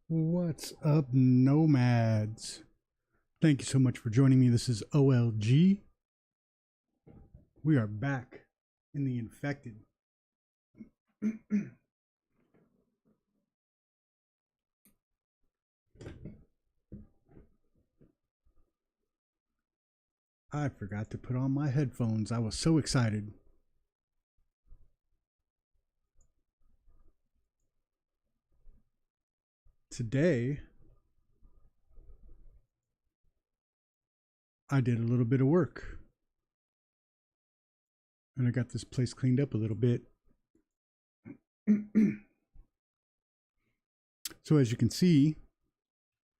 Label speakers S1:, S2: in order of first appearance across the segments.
S1: What's up, nomads? Thank you so much for joining me. This is OLG. We are back in the infected. I forgot to put on my headphones. I was so excited. Today, I did a little bit of work. And I got this place cleaned up a little bit. So as you can see,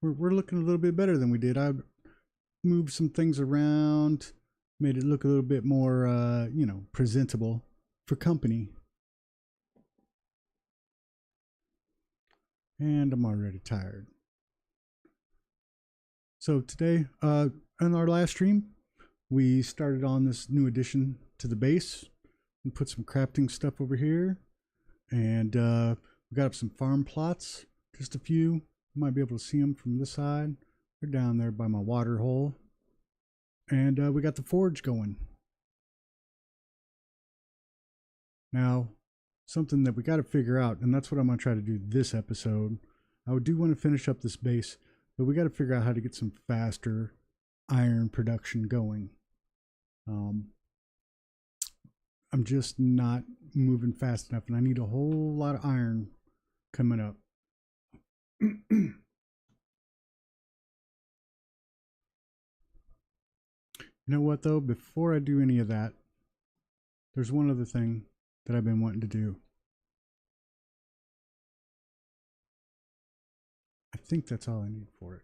S1: we're looking a little bit better than we did. I moved some things around, made it look a little bit more, presentable for company. And I'm already tired. So today, in our last stream, we started on this new addition to the base and put some crafting stuff over here. And we got up some farm plots, just a few. You might be able to see them from this side. They're down there by my water hole. And we got the forge going. Now, something that we got to figure out, and that's what I'm going to try to do this episode. I do want to finish up this base, but we got to figure out how to get some faster iron production going. I'm just not moving fast enough, and I need a whole lot of iron coming up. You know what, though? Before I do any of that, there's one other thing that I've been wanting to do. I think that's all I need for it.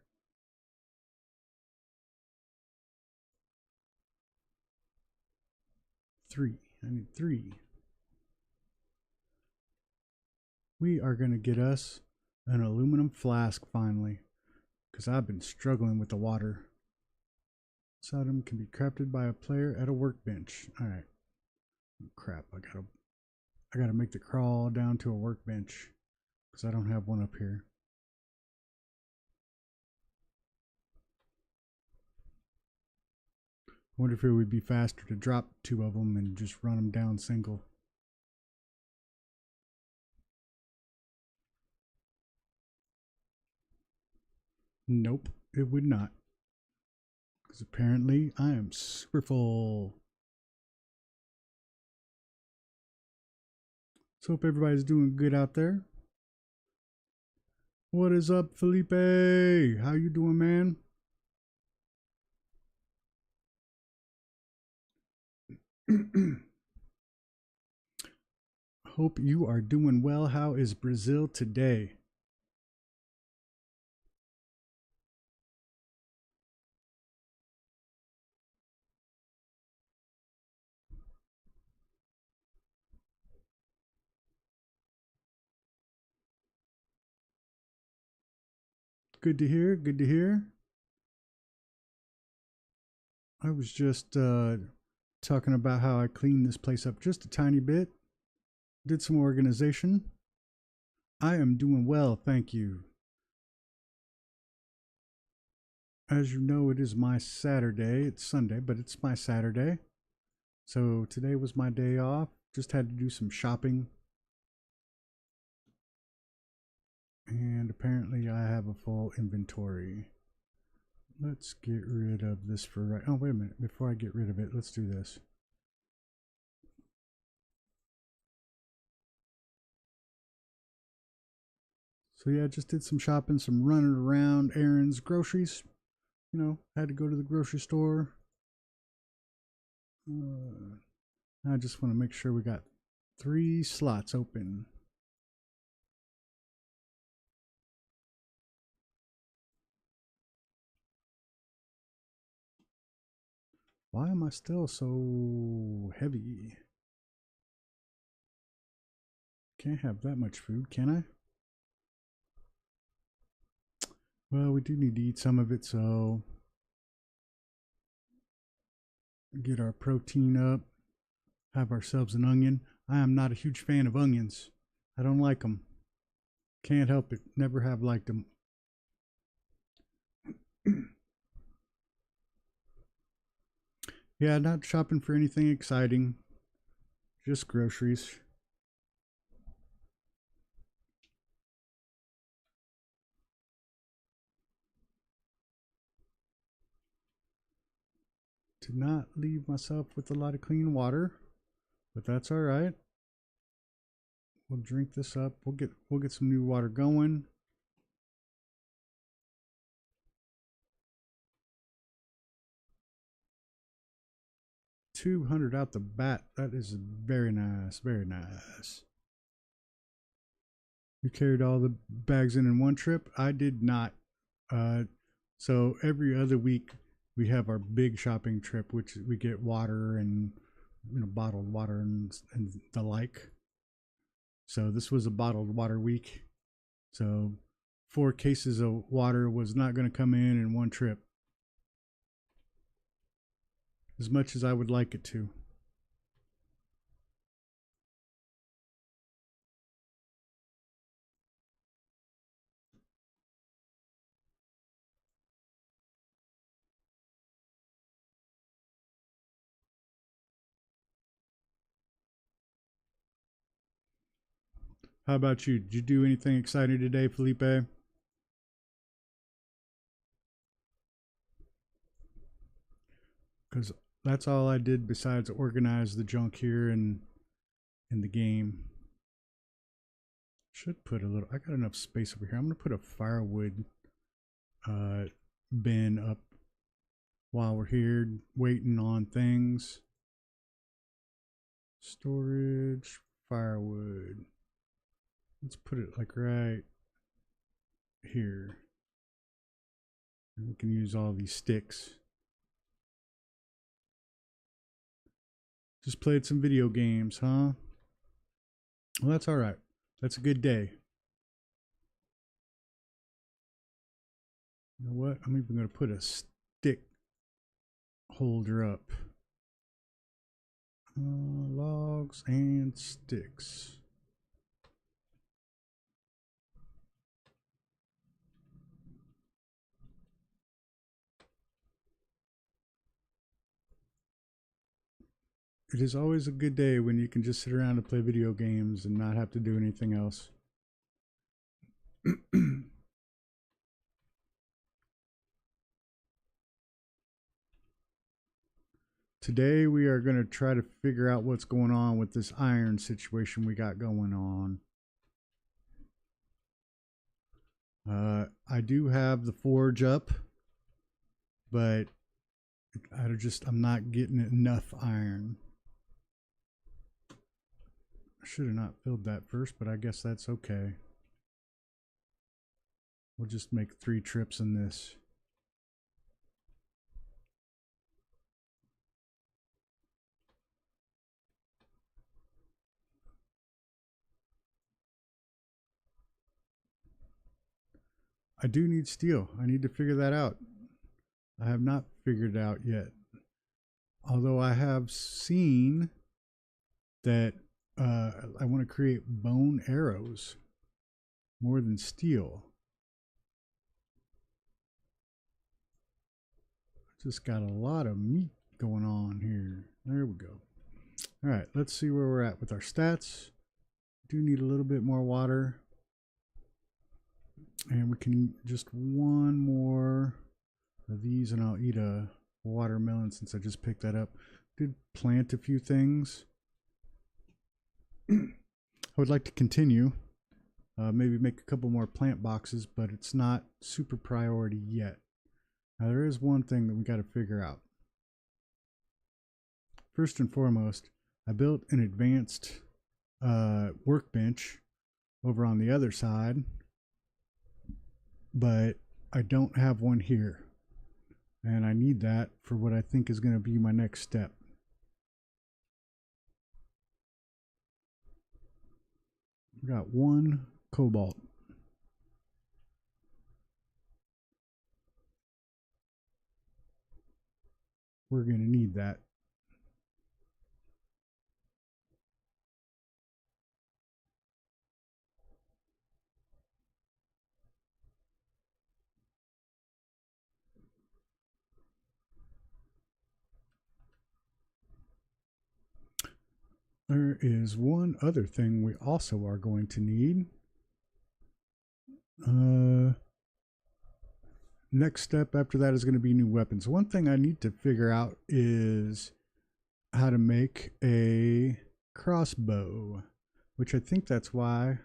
S1: I need 3. We are going to get us an aluminum flask finally, because I've been struggling with the water. This item can be crafted by a player at a workbench. All right. Crap, I gotta make the crawl down to a workbench because I don't have one up here. I wonder if it would be faster to drop 2 of them and just run them down single. Nope, it would not. Because apparently I am super full. So hope everybody's doing good out there. What is up, Felipe? How you doing, man? Hope you are doing well. How is Brazil today? Good to hear. Good to hear. I was just talking about how I cleaned this place up just a tiny bit. Did some organization. I am doing well, thank you. As you know, it is my Saturday. It's Sunday, but it's my Saturday. So today was my day off. Just had to do some shopping. And apparently I have a full inventory. Let's get rid of this for right. Oh, wait a minute. Before I get rid of it, let's do this. So yeah, I just did some shopping, some running around, errands, groceries. You know, had to go to the grocery store. I just want to make sure we got 3 slots open. Why am I still so heavy? Can't have that much food, can I? Well, we do need to eat some of it, so get our protein up, have ourselves an onion. I am not a huge fan of onions. I don't like them. Can't help it. Never have liked them. Yeah, not shopping for anything exciting, just groceries. Did not leave myself with a lot of clean water, but that's all right. We'll drink this up. We'll get some new water going. $200 out the bat. That is very nice. Very nice. You carried all the bags in one trip. I did not. Uh, so every other week we have our big shopping trip, which we get water and bottled water and the like. So this was a bottled water week. So 4 cases of water was not going to come in one trip, as much as I would like it to. How about you? Did you do anything exciting today, Felipe? Because that's all I did besides organize the junk here in the game. Should put a little. I got enough space over here. I'm gonna put a firewood bin up while we're here waiting on things. Storage, firewood. Let's put it like right here. And we can use all these sticks. Just played some video games, huh? Well, that's all right. That's a good day. You know what? I'm even going to put a stick holder up. Logs and sticks. It is always a good day when you can just sit around and play video games and not have to do anything else. Today we are going to try to figure out what's going on with this iron situation we got going on. I do have the forge up, but I'm not getting enough iron. I should have not filled that first, but I guess that's okay. We'll just make 3 trips in this. I do need steel. I need to figure that out. I have not figured it out yet. Although I have seen that I want to create bone arrows more than steel. Just got a lot of meat going on here. There we go. All right, let's see where we're at with our stats. Do need a little bit more water. And we can just one more of these and I'll eat a watermelon since I just picked that up. Did plant a few things. I would like to continue. Maybe make a couple more plant boxes, but it's not super priority yet. Now there is one thing that we got to figure out. First and foremost, I built an advanced workbench over on the other side, but I don't have one here. And I need that for what I think is going to be my next step. We got 1 cobalt. We're going to need that. There is one other thing we also are going to need. Next step after that is going to be new weapons. One thing I need to figure out is how to make a crossbow, which I think that's why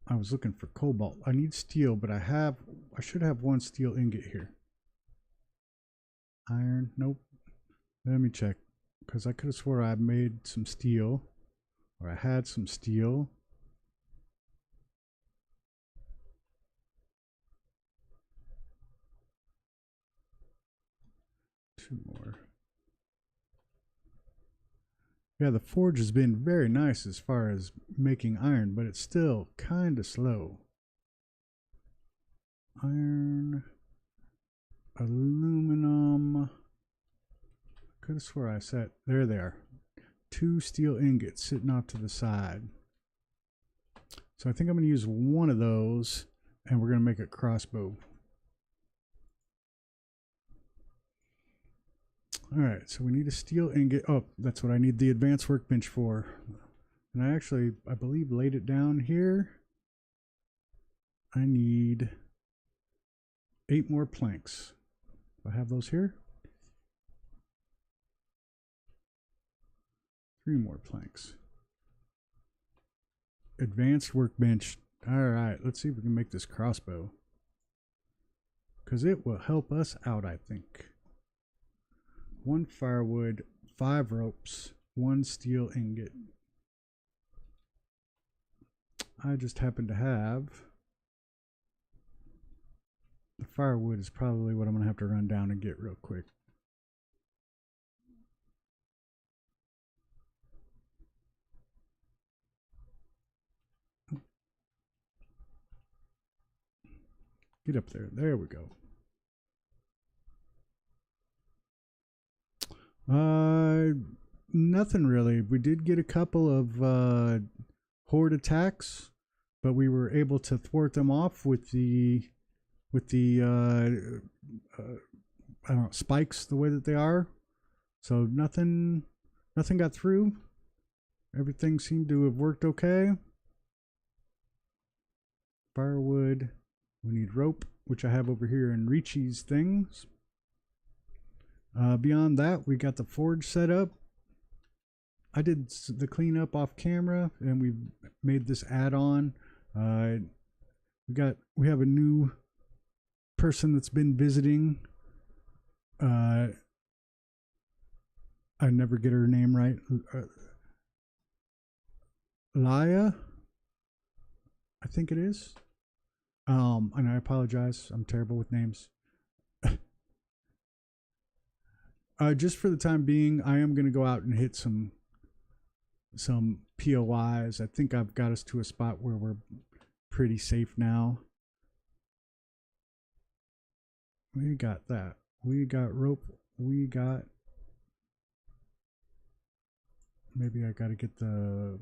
S1: I was looking for cobalt. I need steel, but I should have one steel ingot here. Iron, nope. Let me check, because I could have swore I made some steel, or I had some steel. Two more. Yeah, the forge has been very nice as far as making iron, but it's still kind of slow. Iron, aluminum. Could have swore I said, there they are. 2 steel ingots sitting off to the side. So I think I'm going to use one of those, and we're going to make a crossbow. All right, so we need a steel ingot. Oh, that's what I need the advanced workbench for. And I believe, laid it down here. I need 8 more planks. Do I have those here? 3 more planks. Advanced workbench. All right, let's see if we can make this crossbow, because it will help us out, I think. 1 firewood, 5 ropes, 1 steel ingot. I just happen to have the firewood. Is probably what I'm going to have to run down and get real quick. Get up there. There we go. Nothing really. We did get a couple of horde attacks, but we were able to thwart them off with the I don't know, spikes the way that they are. So nothing got through. Everything seemed to have worked okay. Firewood. We need rope, which I have over here in Ricci's things. Beyond that, we got the forge set up. I did the cleanup off camera, and we made this add-on. We have a new person that's been visiting. I never get her name right. Laya, I think it is. And I apologize. I'm terrible with names. Just for the time being, I am going to go out and hit some POIs. I think I've got us to a spot where we're pretty safe now. We got that. We got rope. We got... Maybe I got to get the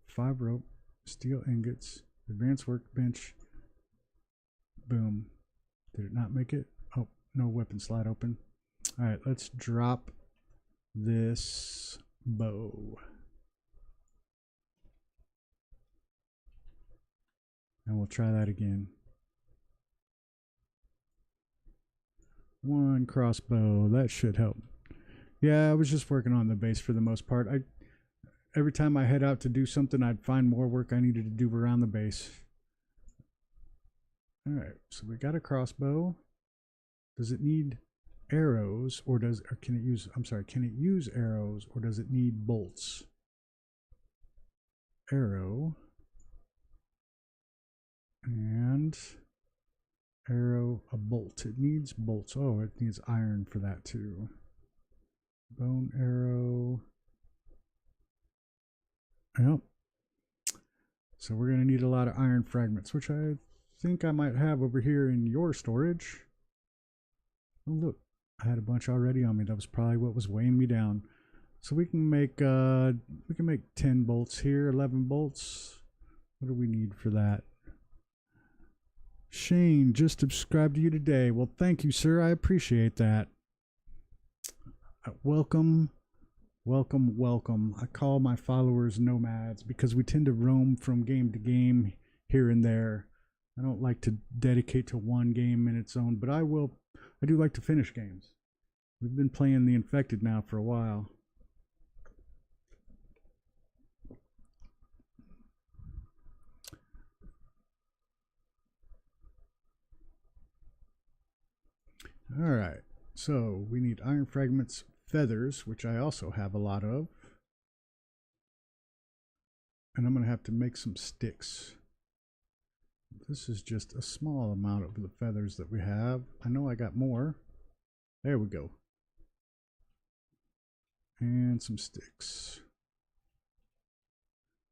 S1: 5 rope, steel ingots, advanced workbench. Boom. Did it not make it? Oh, no weapon slot open. All right, let's drop this bow. And we'll try that again. 1 crossbow. That should help. Yeah, I was just working on the base for the most part. Every time I head out to do something, I'd find more work I needed to do around the base. All right, so we got a crossbow. Does it need arrows, or can it use? I'm sorry, can it use arrows, or does it need bolts? Arrow and arrow, a bolt. It needs bolts. Oh, it needs iron for that too. Bone arrow. Yep. So we're going to need a lot of iron fragments, which I think I might have over here in your storage. Oh, look. I had a bunch already on me. That was probably what was weighing me down. So we can make 10 bolts here, 11 bolts. What do we need for that? Shane just subscribed to you today. Well, thank you, sir. I appreciate that. Welcome Welcome, welcome. I call my followers nomads because we tend to roam from game to game here and there. I don't like to dedicate to one game in its own, but I will. I do like to finish games. We've been playing The Infected now for a while. All right. So we need iron fragments, feathers, which I also have a lot of. And I'm going to have to make some sticks. This is just a small amount of the feathers that we have. I know I got more. There we go. And some sticks.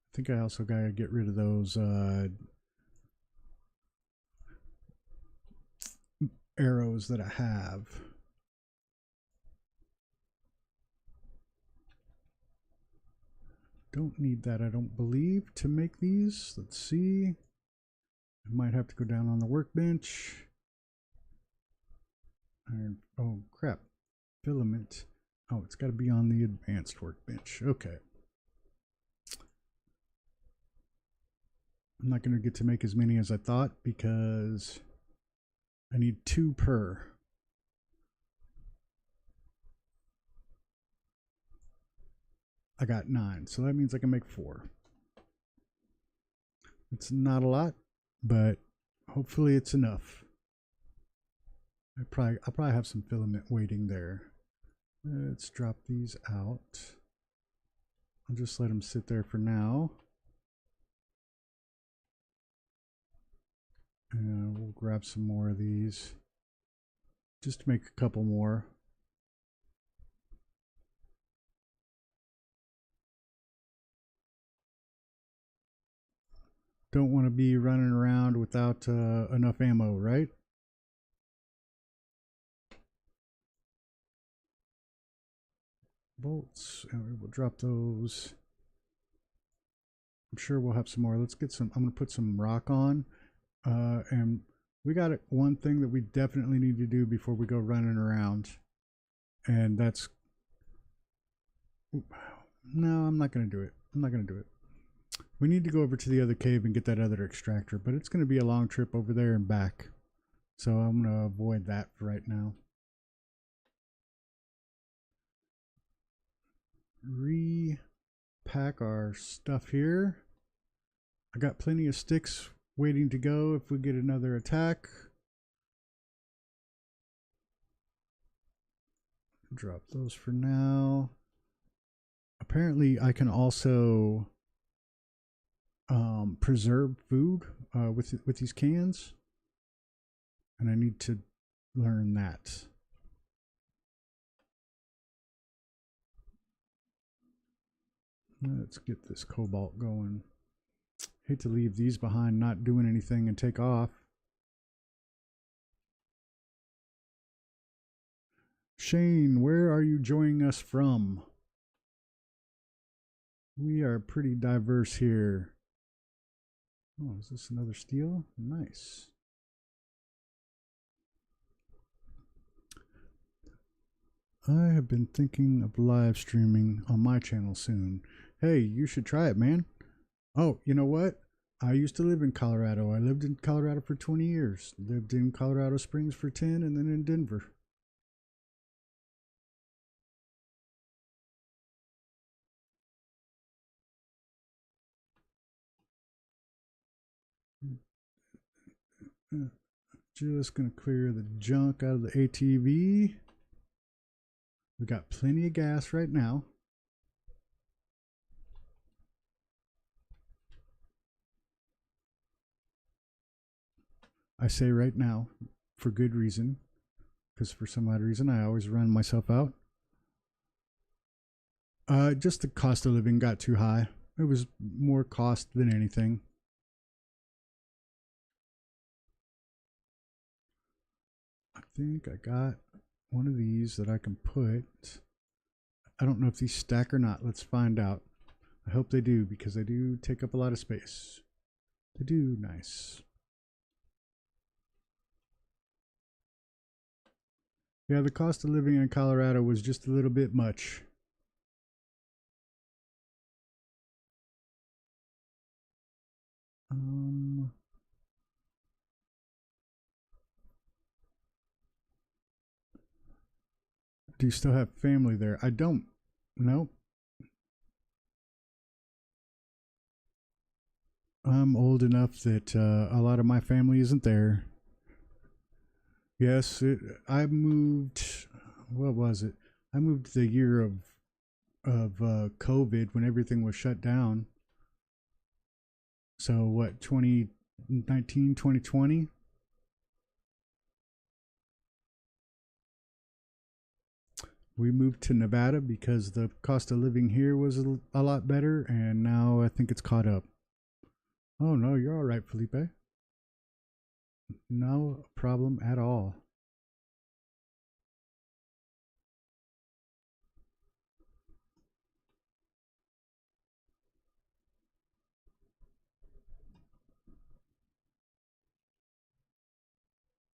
S1: I think I also got to get rid of those arrows that I have. Don't need that, I don't believe, to make these. Let's see. I might have to go down on the workbench. Iron. Oh, crap. Filament. Oh, it's got to be on the advanced workbench. Okay. I'm not going to get to make as many as I thought because I need 2 per. I got 9, so that means I can make 4. It's not a lot, but hopefully it's enough. I'll probably have some filament waiting there. Let's drop these out. I'll just let them sit there for now. And we'll grab some more of these just to make a couple more. Don't want to be running around without enough ammo, right? Bolts, and we'll drop those. I'm sure we'll have some more. Let's get some. I'm going to put some rock on. And we got one thing that we definitely need to do before we go running around. And that's. No, I'm not going to do it. I'm not going to do it. We need to go over to the other cave and get that other extractor, but it's going to be a long trip over there and back. So I'm going to avoid that for right now. Repack our stuff here. I got plenty of sticks waiting to go if we get another attack. Drop those for now. Apparently I can also preserve food with these cans, and I need to learn that. Let's get this cobalt going. Hate to leave these behind not doing anything and take off. Shane, where are you joining us from? We are pretty diverse here. Oh, is this another steel? Nice. I have been thinking of live streaming on my channel soon. Hey, you should try it, man. Oh, you know what? I used to live in Colorado. I lived in Colorado for 20 years. Lived in Colorado Springs for 10 and then in Denver. Just going to clear the junk out of the ATV. We got plenty of gas right now. I say right now for good reason, because for some odd reason I always run myself out. Just the cost of living got too high. It was more cost than anything. I think I got one of these that I can put. I don't know if these stack or not. Let's find out. I hope they do, because they do take up a lot of space. They do. Nice. Yeah, the cost of living in Colorado was just a little bit much. Do you still have family there? I don't. Nope. I'm old enough that a lot of my family isn't there. Yes, I moved. What was it? I moved the year of COVID when everything was shut down. So what? 2019, 2020. We moved to Nevada because the cost of living here was a lot better, and now I think it's caught up. Oh no, you're all right, Felipe. No problem at all.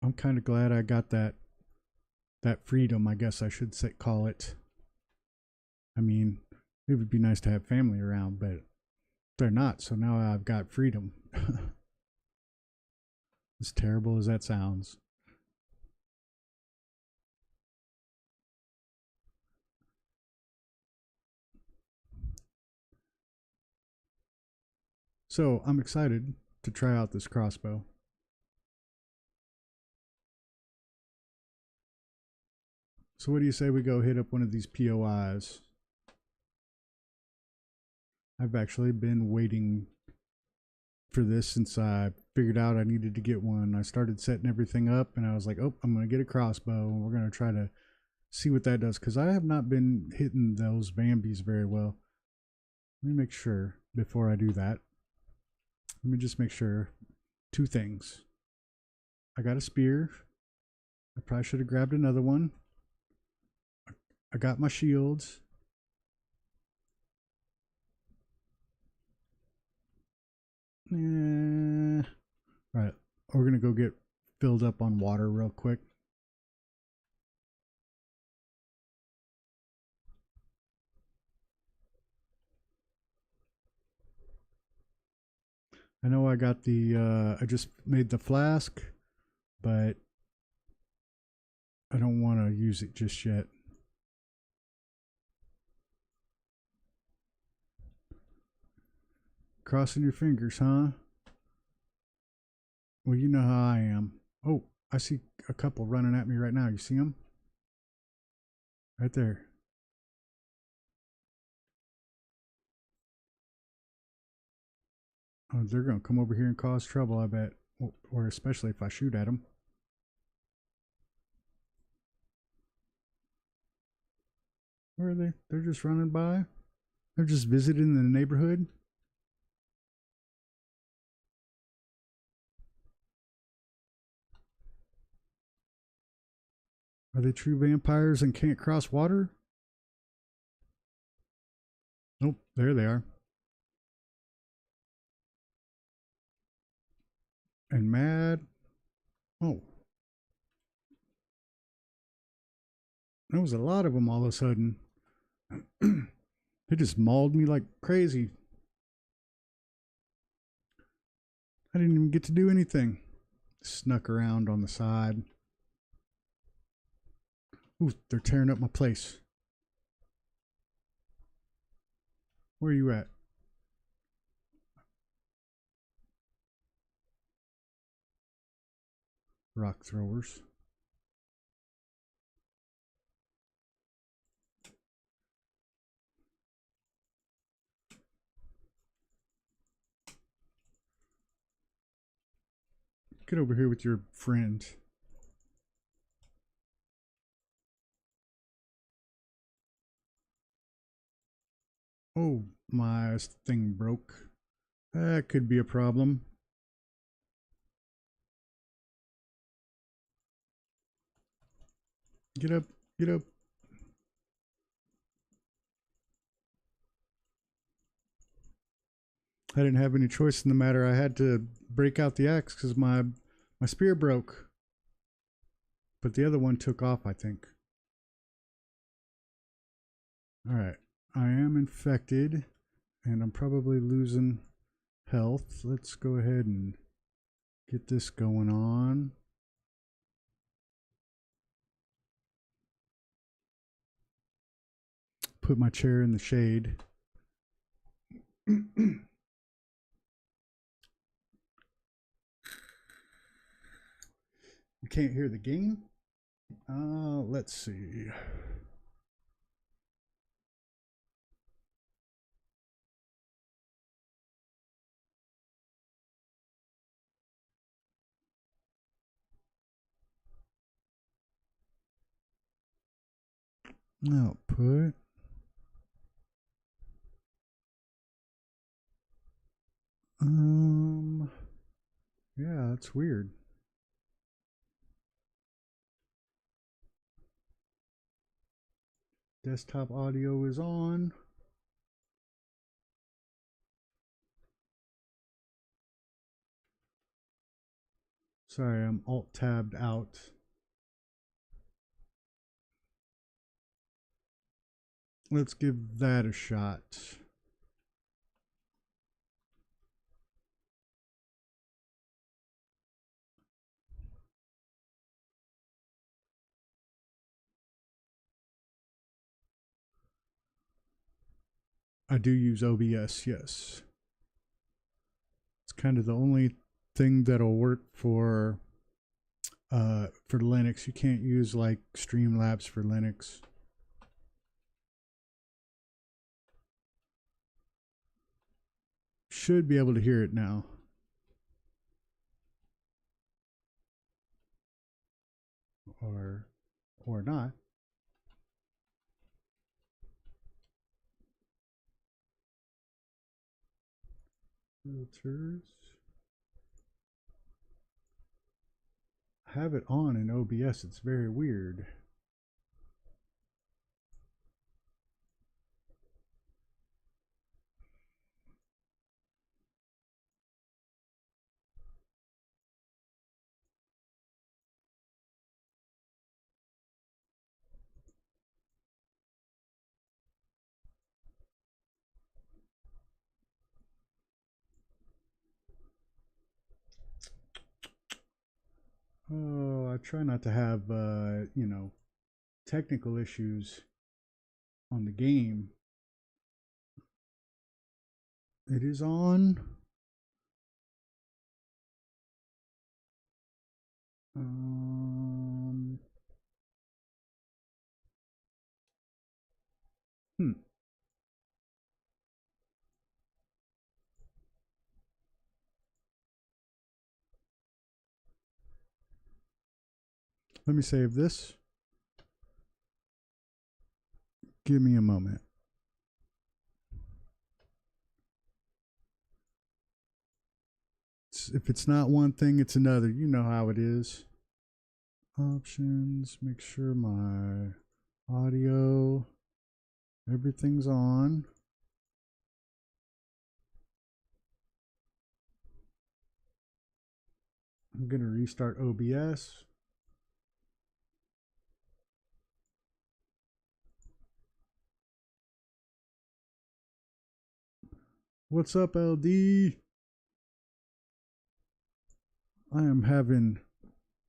S1: I'm kind of glad I got that freedom, I guess I should say, call it. I mean, it would be nice to have family around, but they're not. So now I've got freedom. As terrible as that sounds. So I'm excited to try out this crossbow. So what do you say we go hit up one of these POIs? I've actually been waiting for this since I figured out I needed to get one. I started setting everything up and I was like, oh, I'm going to get a crossbow and we're going to try to see what that does because I have not been hitting those Bambis very well. Let me make sure before I do that. Let me just make sure. Two things. I got a spear. I probably should have grabbed another one. I got my shields. All right, we're gonna go get filled up on water real quick. I know I got I just made the flask, but I don't want to use it just yet. Crossing your fingers, huh? Well, you know how I am. Oh, I see a couple running at me right now. You see them? Right there. Oh, they're going to come over here and cause trouble, I bet. Or especially if I shoot at them. Where are they? They're just running by. They're just visiting the neighborhood. Are they true vampires and can't cross water? Nope, there they are. And mad. Oh, there was a lot of them all of a sudden. They just mauled me like crazy. I didn't even get to do anything. Snuck around on the side. Ooh, they're tearing up my place. Where are you at? Rock throwers. Get over here with your friend. Oh, my thing broke. That could be a problem. Get up, get up. I didn't have any choice in the matter. I had to break out the axe because my spear broke. But the other one took off, I think. All right. I am infected and I'm probably losing health. Let's go ahead and get this going on. put my chair in the shade. You can't hear the game? Let's see. Output. Yeah, that's weird. Desktop audio is on. Sorry, I'm alt tabbed out. Let's give that a shot. I do use OBS, yes. It's kind of the only thing that'll work for Linux. You can't use like Streamlabs for Linux. Should be able to hear it now. Or not. Filters. I have it on in OBS. It's very weird. Oh, I try not to have, technical issues on the game. It is on. Hmm. Let me save this. Give me a moment. If it's not one thing, it's another. You know how it is. Options, make sure my audio, everything's on. I'm going to restart OBS. What's up, LD? I am having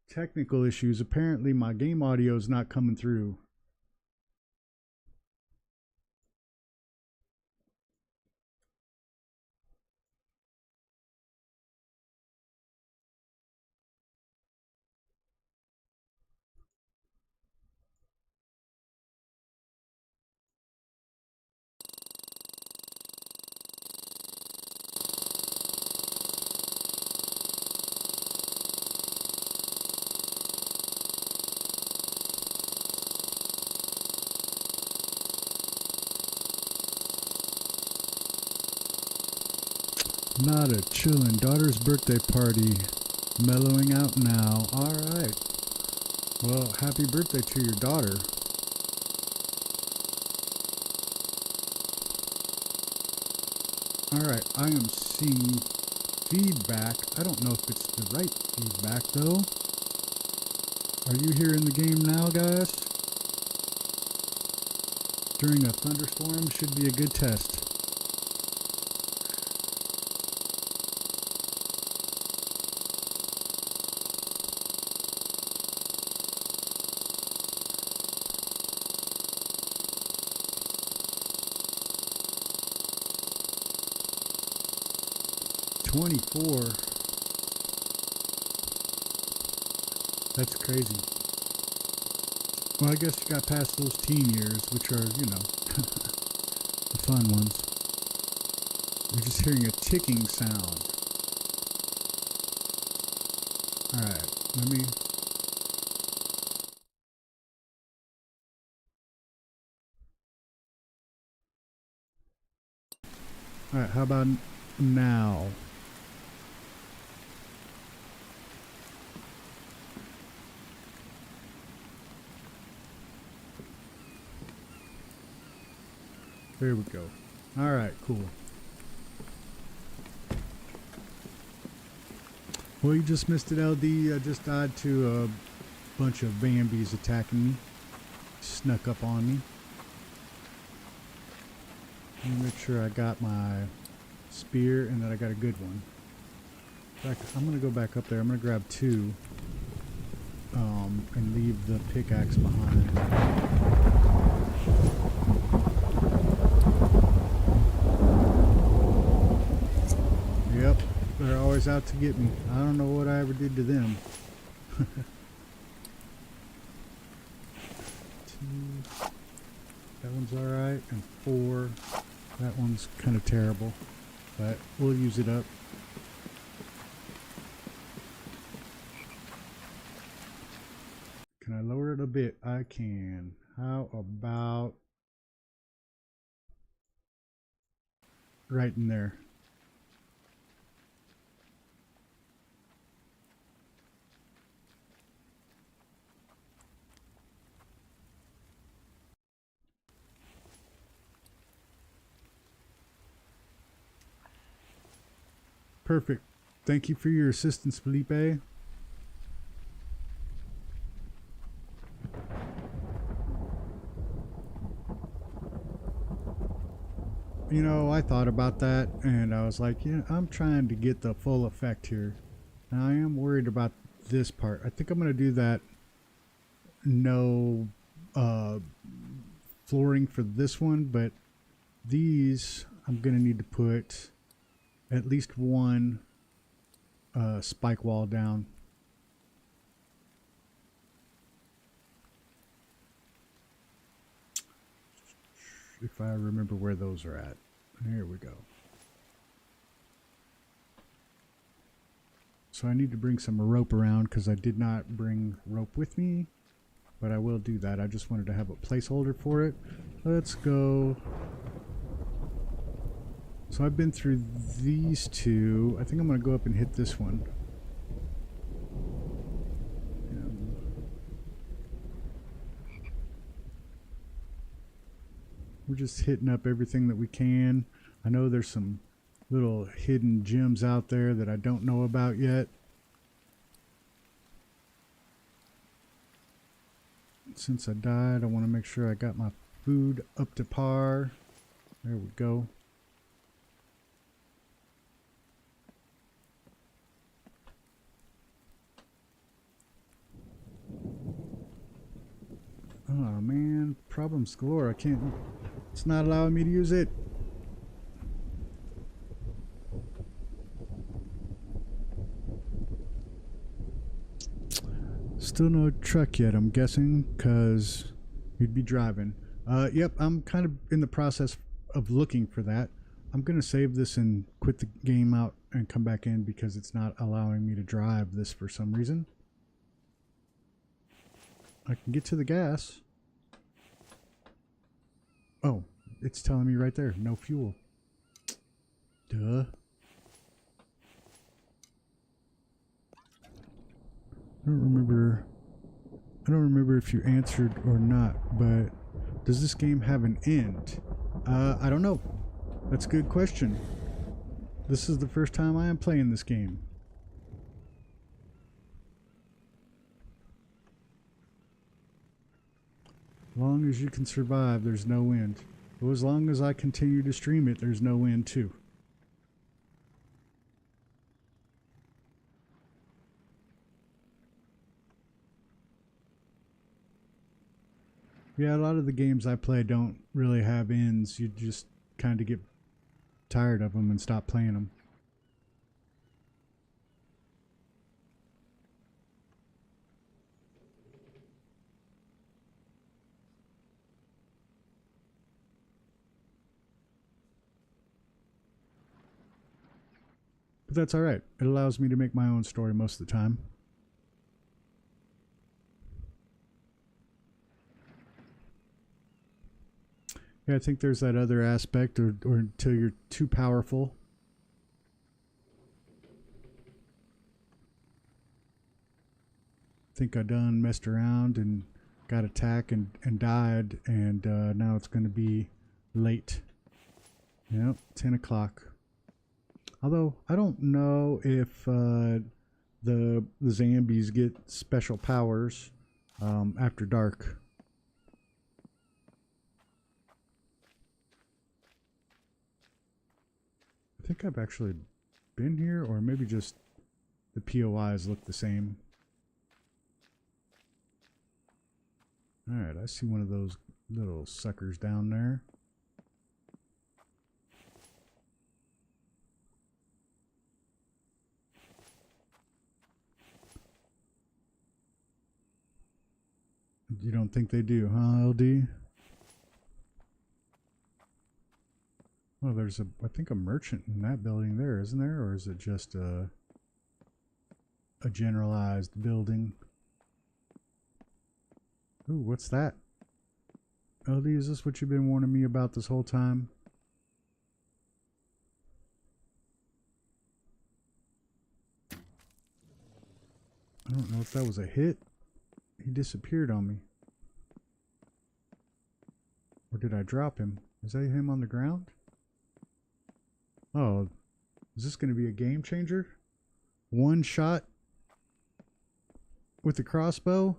S1: technical issues. Apparently my game audio is not coming through. Not a chillin' daughter's birthday party. Mellowing out now. Alright. Well, happy birthday to your daughter. Alright, I am seeing feedback. I don't know if it's the right feedback though. Are you here in the game now, guys? During a thunderstorm should be a good test. 24. That's crazy. Well, I guess you got past those teen years, which are, you know, the fun ones. You're just hearing a ticking sound. Alright, let me... Alright, how about now? There we go. Alright, cool. Well, you just missed it, LD. I just died to a bunch of Bambis attacking me. Snuck up on me. Let me make sure I got my spear and that I got a good one. I'm going to go back up there. I'm going to grab 2 and leave the pickaxe behind. Yep, they're always out to get me. I don't know what I ever did to them. 2, that one's alright, and 4, that one's kind of terrible, but we'll use it up. Can I lower it a bit? I can. How about right in there? Perfect. Thank you for your assistance, Felipe. You know, I thought about that and I was like, yeah, I'm trying to get the full effect here. And I am worried about this part. I think I'm going to do that. No flooring for this one, but these I'm going to need to put at least one spike wall down. If I remember where those are at. There we go. So I need to bring some rope around because I did not bring rope with me, but I will do that. I just wanted to have a placeholder for it. Let's go. So I've been through these 2. I think I'm going to go up and hit this one. We're just hitting up everything that we can. I know there's some little hidden gems out there that I don't know about yet. Since I died, I want to make sure I got my food up to par. There we go. Oh man, problems galore. I can't, it's not allowing me to use it. Still no truck yet, I'm guessing, because you'd be driving. Yep, I'm kind of in the process of looking for that. I'm going to save this and quit the game out and come back in because it's not allowing me to drive this for some reason. I can get to the gas. Oh, it's telling me right there, no fuel. Duh. I don't remember if you answered or not, but does this game have an end? I don't know. That's a good question. This is the first time I am playing this game. As long as you can survive, there's no end. But as long as I continue to stream it, there's no end too. Yeah, a lot of the games I play don't really have ends. You just kind of get tired of them and stop playing them. But that's alright. It allows me to make my own story most of the time. Yeah, I think there's that other aspect, or until you're too powerful. I think I done messed around and got attacked and died, and now it's going to be late. Yep, 10 o'clock. Although, I don't know if the zombies get special powers after dark. I think I've actually been here, or maybe just the POIs look the same. Alright, I see one of those little suckers down there. You don't think they do, huh, LD? Well, there's I think a merchant in that building there, isn't there? Or is it just a generalized building? Ooh, what's that? LD, is this what you've been warning me about this whole time? I don't know if that was a hit. He disappeared on me. Or did I drop him? Is that him on the ground? Oh, is this going to be a game changer? One shot with the crossbow?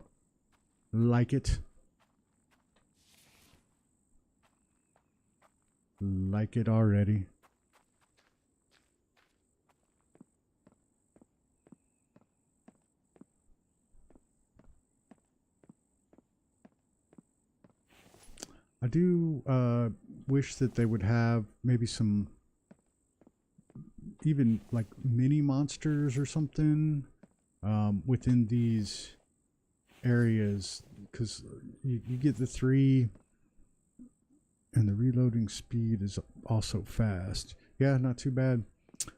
S1: Like it. Like it already. I do wish that they would have maybe some even like mini monsters or something within these areas, because you get the 3 and the reloading speed is also fast. Yeah, not too bad.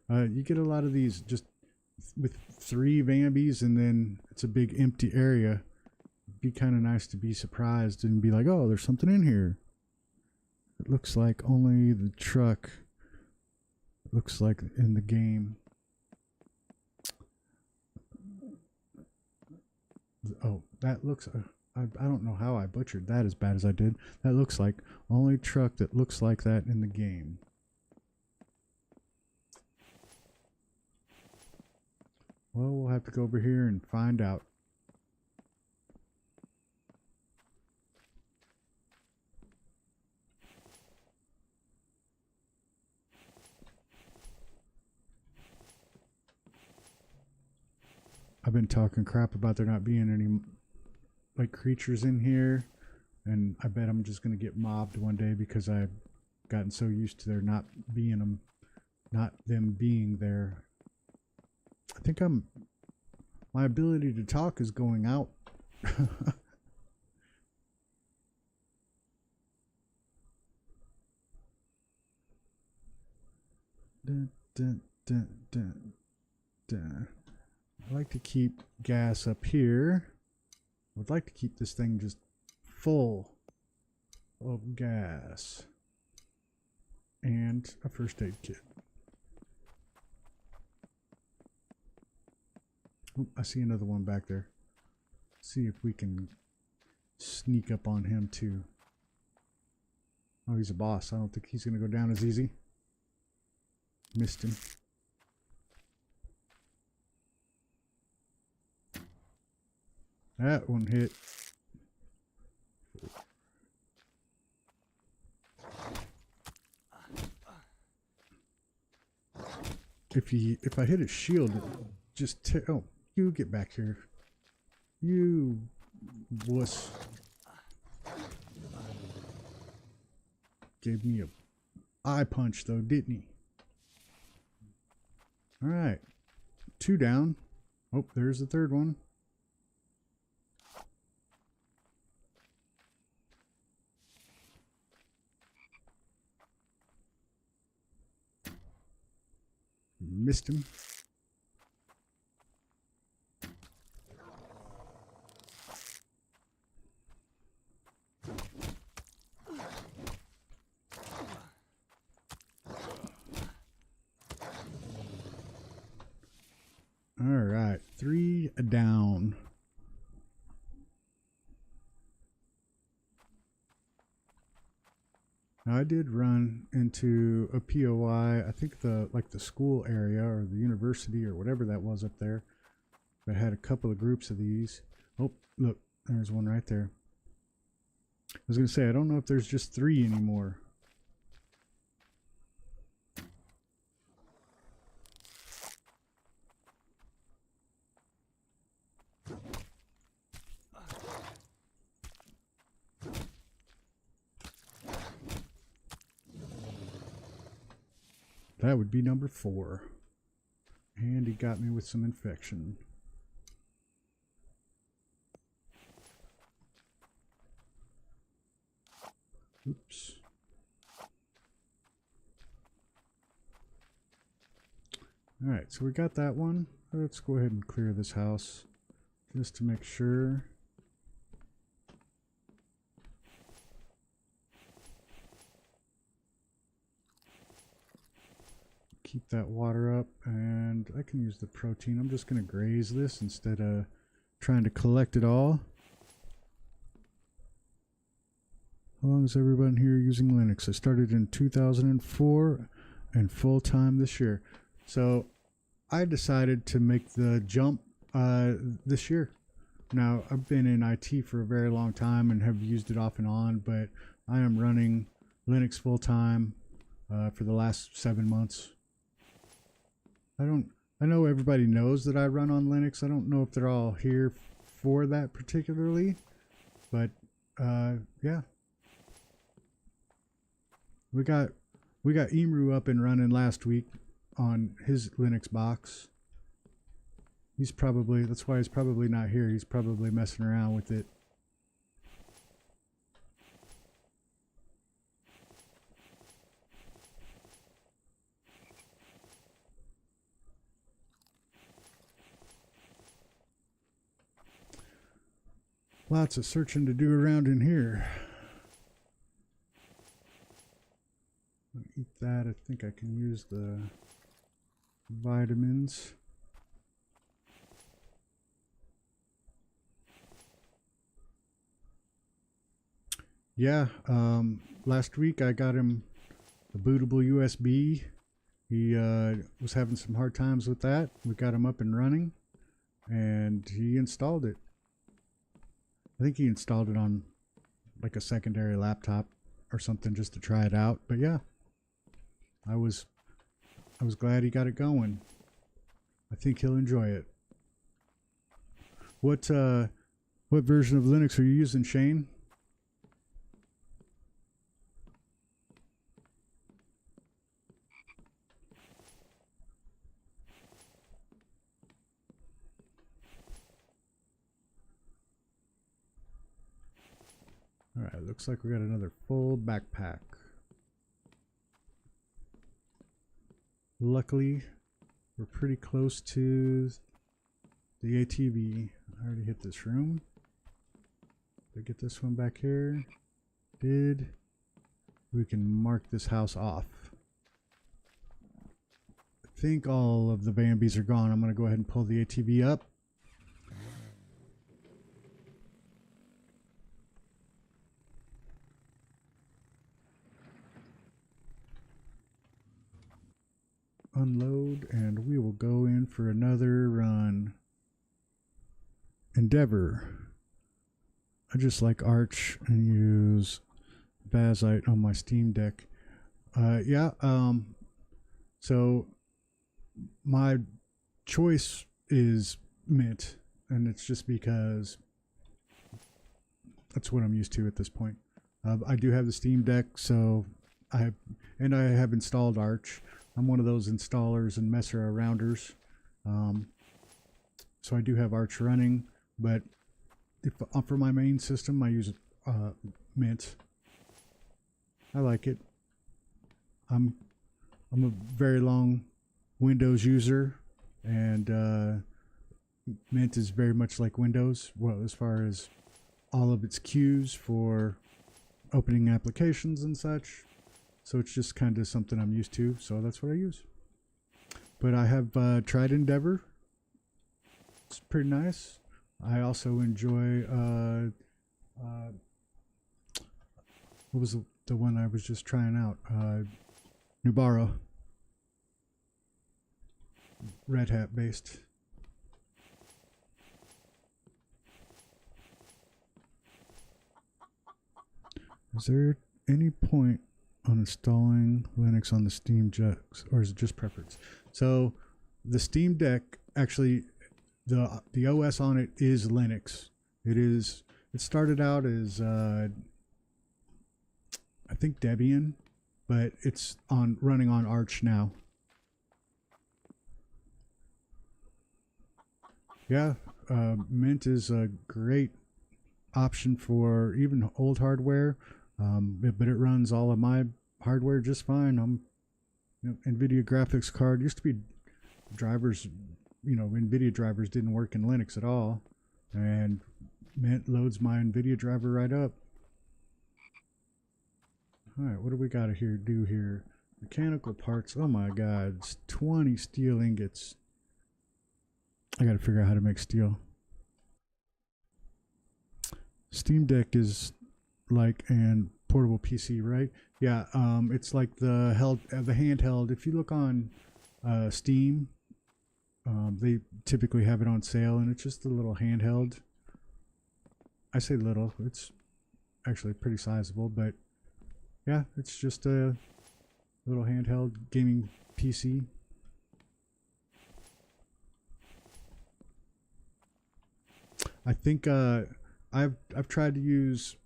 S1: You get a lot of these just with 3 Vambies, and then it's a big empty area. It'd be kind of nice to be surprised and be like, oh, there's something in here. It looks like only the truck looks like in the game. Oh, that looks I don't know how I butchered that as bad as I did. That looks like only truck that looks like that in the game. Well, we'll have to go over here and find out. I've been talking crap about there not being any like creatures in here, and I bet I'm just gonna get mobbed one day because I've gotten so used to there not being them being there. I think my ability to talk is going out. Dun, dun, dun, dun, dun. I like to keep gas up here. I would like to keep this thing just full of gas and a first aid kit. Oop, I see another one back there. See if we can sneak up on him too. Oh, he's a boss. I don't think he's going to go down as easy. Missed him. That one hit. If I hit his shield, just oh, you get back here. You wuss. Gave me a eye punch though, didn't he? All right, 2 down. Oh, there's the 3rd one. Missed him. All right, 3 down. Now I did run into a POI, I think the school area or the university or whatever that was up there, that had a couple of groups of these. Oh, look, there's one right there. I was gonna say, I don't know if there's just 3 anymore. That would be number 4. And he got me with some infection. Oops. Alright, so we got that one. Let's go ahead and clear this house just to make sure. Keep that water up, and I can use the protein. I'm just going to graze this instead of trying to collect it all. How long is everyone here using Linux? I started in 2004 and full-time this year. So I decided to make the jump this year. Now, I've been in IT for a very long time and have used it off and on, but I am running Linux full-time for the last 7 months. I know everybody knows that I run on Linux. I don't know if they're all here for that particularly, but yeah. We got Imru up and running last week on his Linux box. That's why he's probably not here. He's probably messing around with it. Lots of searching to do around in here. Eat that. I think I can use the vitamins. Yeah, last week I got him a bootable USB. He was having some hard times with that. We got him up and running, and he installed it. I think he installed it on like a secondary laptop or something just to try it out. But yeah, I was glad he got it going. I think he'll enjoy it. What version of Linux are you using, Shane? Alright, looks like we got another full backpack. Luckily, we're pretty close to the ATV. I already hit this room. Did I get this one back here? Did. We can mark this house off. I think all of the Bambis are gone. I'm going to go ahead and pull the ATV up. Unload, and we will go in for another run. Endeavor. I just like Arch and use Bazite on my Steam Deck. So my choice is Mint, and it's just because that's what I'm used to at this point. I do have the Steam Deck, so I have installed Arch. I'm one of those installers and messer arounders. So I do have Arch running, but if for my main system, I use Mint. I like it. I'm a very long Windows user, and Mint is very much like Windows. Well, as far as all of its queues for opening applications and such. So it's just kind of something I'm used to. So that's what I use. But I have tried Endeavor. It's pretty nice. I also enjoy what was the one I was just trying out? Nubara. Red Hat based. Is there any point on installing Linux on the Steam Deck, or is it just preference? So the Steam Deck, actually, the OS on it is Linux. It started out as I think Debian, but it's running on Arch now. Yeah, Mint is a great option for even old hardware, but it runs all of my hardware just fine. NVIDIA graphics card used to be drivers, NVIDIA drivers didn't work in Linux at all, and Mint loads my NVIDIA driver right up. All right, what do we got to do here? Mechanical parts. Oh my God, it's 20 steel ingots. I got to figure out how to make steel. Steam Deck is like an portable PC, right? Yeah, it's like the handheld. If you look on Steam, they typically have it on sale, and it's just a little handheld. I say little; it's actually pretty sizable, but yeah, it's just a little handheld gaming PC. I think I've tried to use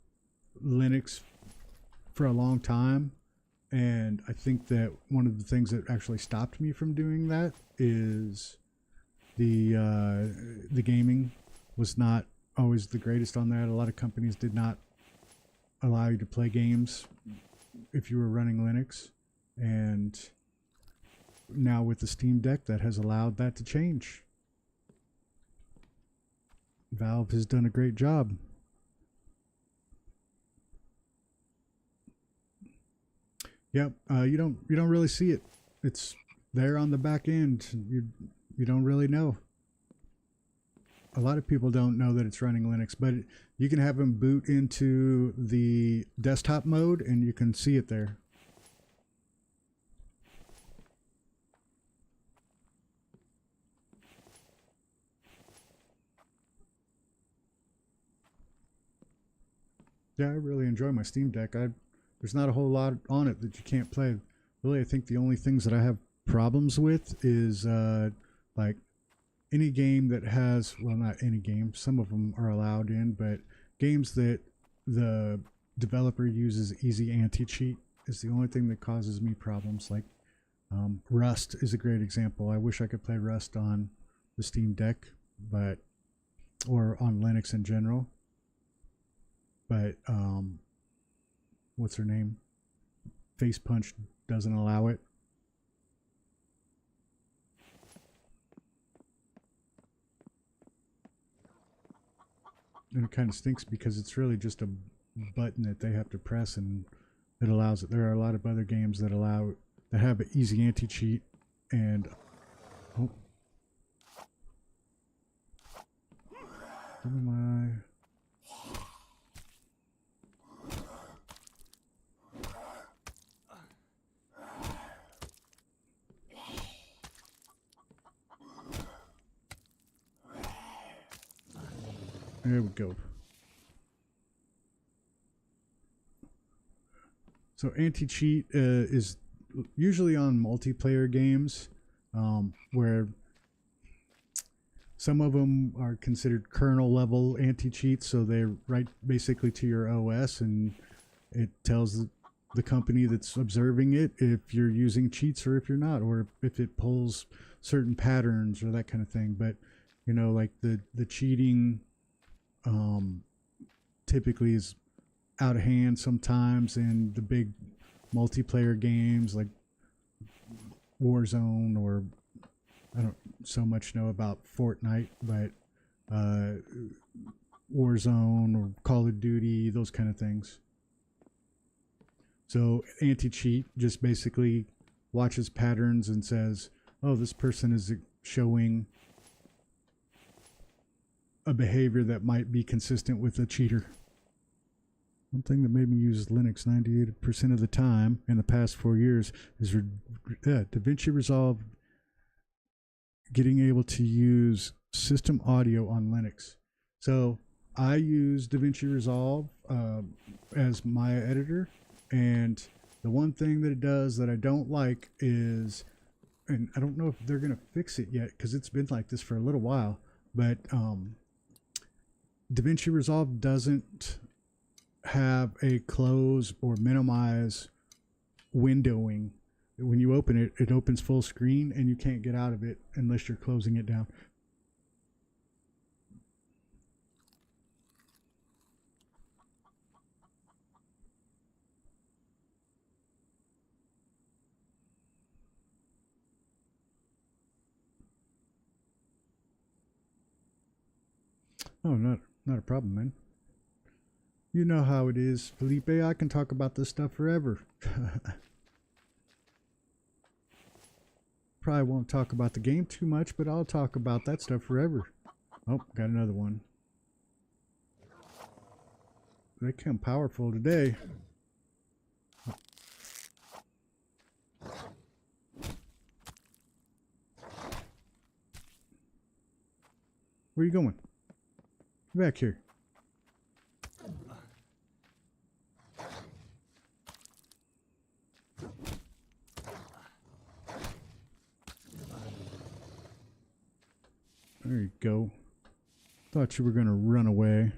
S1: Linux for a long time, and I think that one of the things that actually stopped me from doing that is the gaming was not always the greatest on that. A lot of companies did not allow you to play games if you were running Linux, and now with the Steam Deck, that has allowed that to change. Valve has done a great job. Yep, you don't really see it. It's there on the back end. You don't really know. A lot of people don't know that it's running Linux, but you can have them boot into the desktop mode and you can see it there. Yeah, I really enjoy my Steam Deck. There's not a whole lot on it that you can't play. Really, I think the only things that I have problems with is like any game that has, well, not any game, some of them are allowed in, but games that the developer uses easy anti-cheat is the only thing that causes me problems. Like Rust is a great example. I wish I could play Rust on the Steam Deck, or on Linux in general. But what's her name? Face Punch doesn't allow it. And it kind of stinks because it's really just a button that they have to press, and it allows it. There are a lot of other games that have an easy anti-cheat, and give me my. There we go. So anti-cheat is usually on multiplayer games, where some of them are considered kernel level anti-cheats. So they write basically to your OS, and it tells the company that's observing it if you're using cheats or if you're not, or if it pulls certain patterns or that kind of thing. But like the cheating typically is out of hand sometimes in the big multiplayer games like Warzone or I don't so much know about Fortnite, but Warzone or Call of Duty, those kind of things. So anti-cheat just basically watches patterns and says, oh, this person is showing a behavior that might be consistent with a cheater. One thing that made me use Linux 98% of the time in the past 4 years is DaVinci Resolve getting able to use system audio on Linux. So I use DaVinci Resolve as my editor, and the one thing that it does that I don't like is, and I don't know if they're going to fix it yet because it's been like this for a little while, but DaVinci Resolve doesn't have a close or minimize windowing. When you open it, it opens full screen and you can't get out of it unless you're closing it down. Oh, not a problem, man. You know how it is, Felipe. I can talk about this stuff forever. Probably won't talk about the game too much, but I'll talk about that stuff forever. Oh, got another one. They come powerful today. Where are you going? Get back here. There you go. Thought you were going to run away.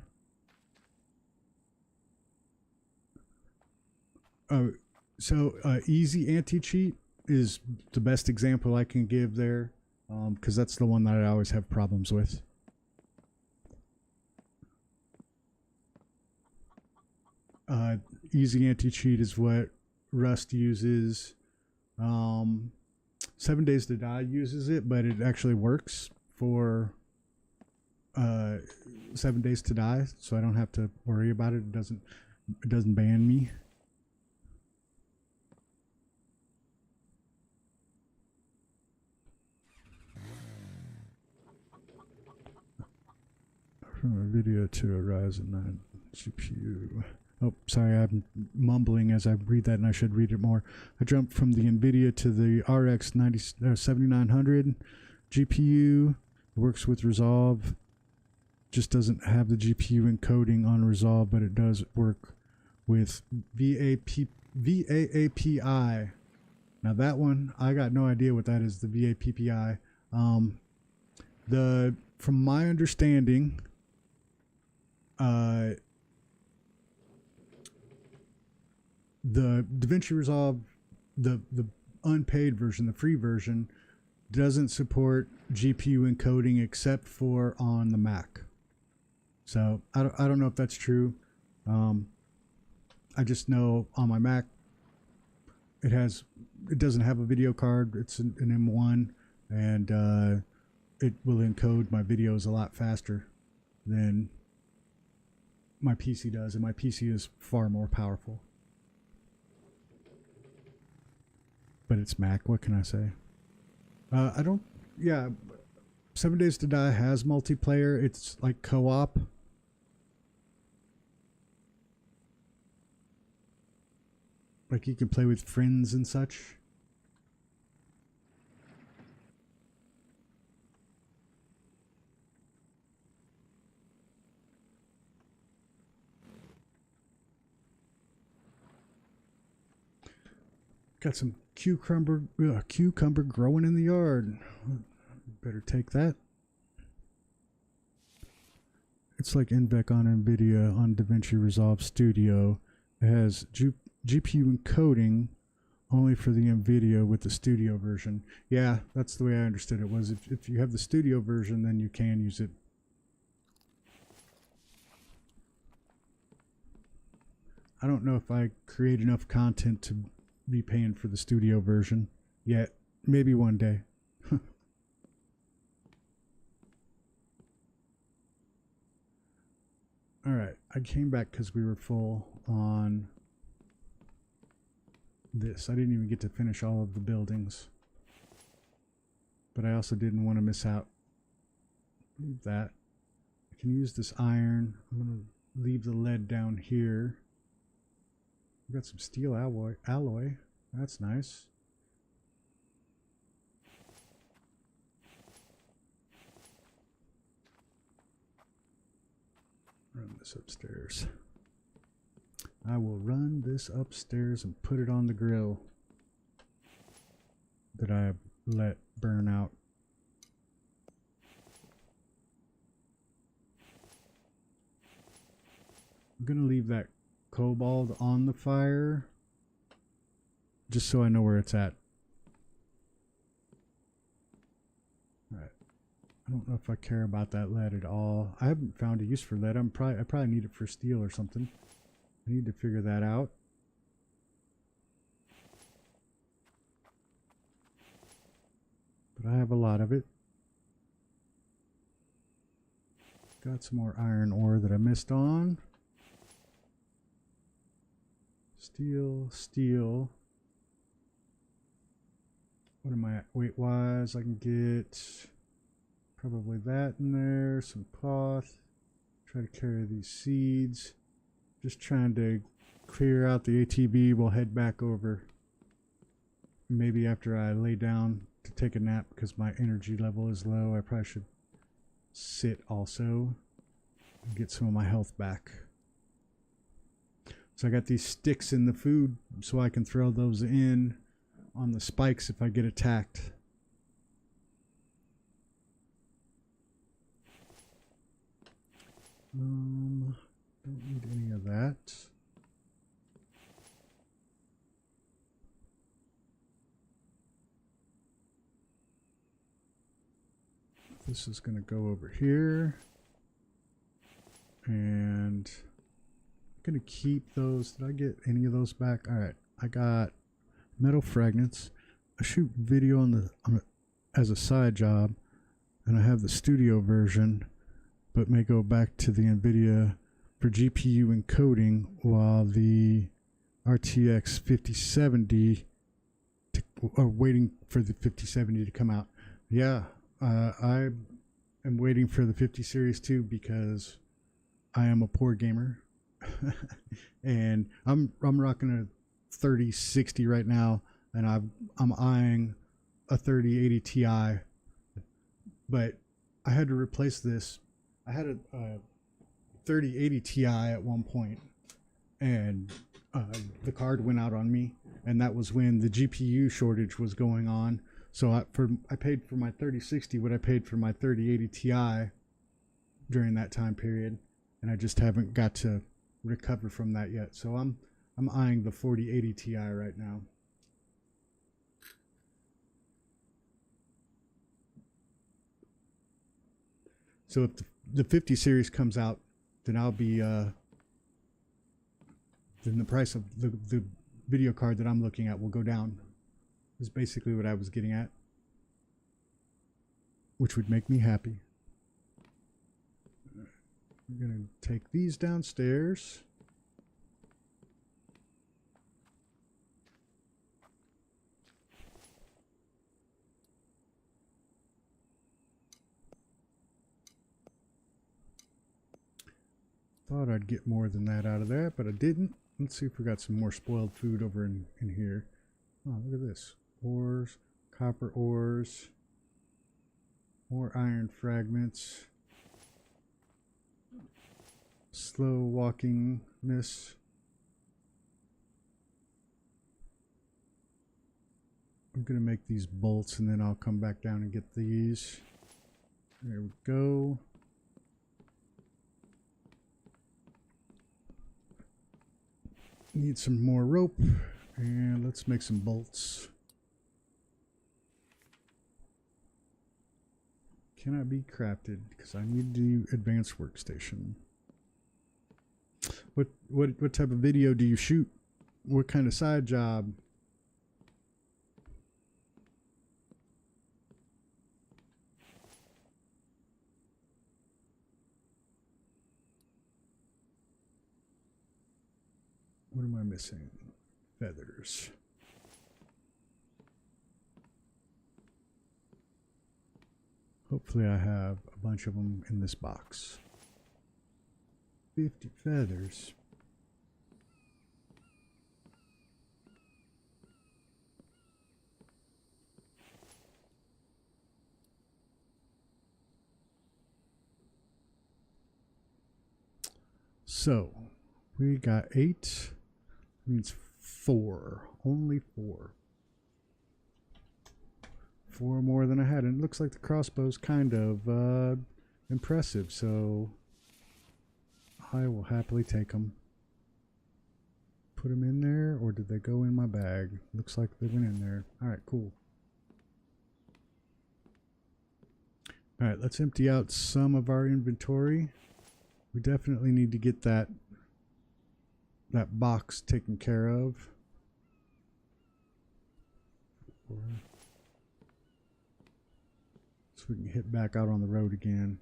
S1: So easy anti-cheat is the best example I can give there, because that's the one that I always have problems with. Easy anti-cheat is what Rust uses. 7 Days to Die uses it, but it actually works for 7 Days to Die, so I don't have to worry about it. It doesn't ban me. From a video to a Ryzen 9 GPU. Oh, sorry, I'm mumbling as I read that, and I should read it more. I jumped from the NVIDIA to the RX 7900 GPU. It works with Resolve. Just doesn't have the GPU encoding on Resolve, but it does work with VAAPI. Now that one, I got no idea what that is, the VAPPI. From my understanding, the DaVinci Resolve, the unpaid version, the free version, doesn't support GPU encoding except for on the Mac. So I don't know if that's true. I just know on my Mac it doesn't have a video card. It's an M1, and it will encode my videos a lot faster than my PC does, and my PC is far more powerful. But it's Mac. What can I say? I don't. Yeah, 7 Days to Die has multiplayer. It's like co-op. Like you can play with friends and such. Got some cucumber growing in the yard. Better take that. It's like NVENC on NVIDIA on DaVinci Resolve Studio. It has GPU encoding only for the NVIDIA with the Studio version. Yeah, that's the way I understood it. Was if you have the Studio version, then you can use it. I don't know if I create enough content to be paying for the Studio version yet. Maybe one day. All right, I came back because we were full on this. I didn't even get to finish all of the buildings, but I also didn't want to miss out. Leave that. I can use this iron. I'm gonna leave the lead down here. We got some steel alloy. That's nice. Run this upstairs. I will run this upstairs and put it on the grill that I let burn out. I'm gonna leave that cobalt on the fire just so I know where it's at. Alright. I don't know if I care about that lead at all. I haven't found a use for lead. I probably need it for steel or something. I need to figure that out. But I have a lot of it. Got some more iron ore that I missed on. Steel. What am I at weight wise? I can get probably that in there, some cloth. Try to carry these seeds. Just trying to clear out the ATV. We'll head back over maybe after I lay down to take a nap because my energy level is low. I probably should sit also and get some of my health back. So I got these sticks in the food so I can throw those in on the spikes if I get attacked. Don't need any of that. This is going to go over here. And I'm going to keep those. Did I get any of those back? All right. I got metal fragments. I shoot video on as a side job, and I have the studio version, but may go back to the NVIDIA for GPU encoding while the RTX 5070 waiting for the 5070 to come out. Yeah, I am waiting for the 50 series too because I am a poor gamer, and I'm rocking a 3060 right now, and I'm eyeing a 3080 Ti, but I had to replace this. I had a 3080 Ti at one point, and the card went out on me, and that was when the GPU shortage was going on. So I paid for my 3060 what I paid for my 3080 Ti during that time period, and I just haven't got to recover from that yet. So I'm eyeing the 4080 Ti right now. So if the 50 series comes out, then I'll be then the price of the video card that I'm looking at will go down. Is basically what I was getting at, which would make me happy. We're gonna take these downstairs. Thought I'd get more than that out of that, but I didn't. Let's see if we got some more spoiled food over in here. Oh, look at this. Ores, copper ores, more iron fragments, slow walkingness. I'm gonna make these bolts and then I'll come back down and get these. There we go. Need some more rope, and let's make some bolts. Cannot be crafted because I need the advanced workstation. What type of video do you shoot? What kind of side job? What am I missing? Feathers. Hopefully I have a bunch of them in this box. 50 feathers. So, we got 8. Means 4. Only 4. 4 more than I had. And it looks like the crossbow's kind of impressive, so I will happily take them. Put them in there, or did they go in my bag? Looks like they went in there. Alright, cool. Alright, let's empty out some of our inventory. We definitely need to get that box taken care of. So we can hit back out on the road again.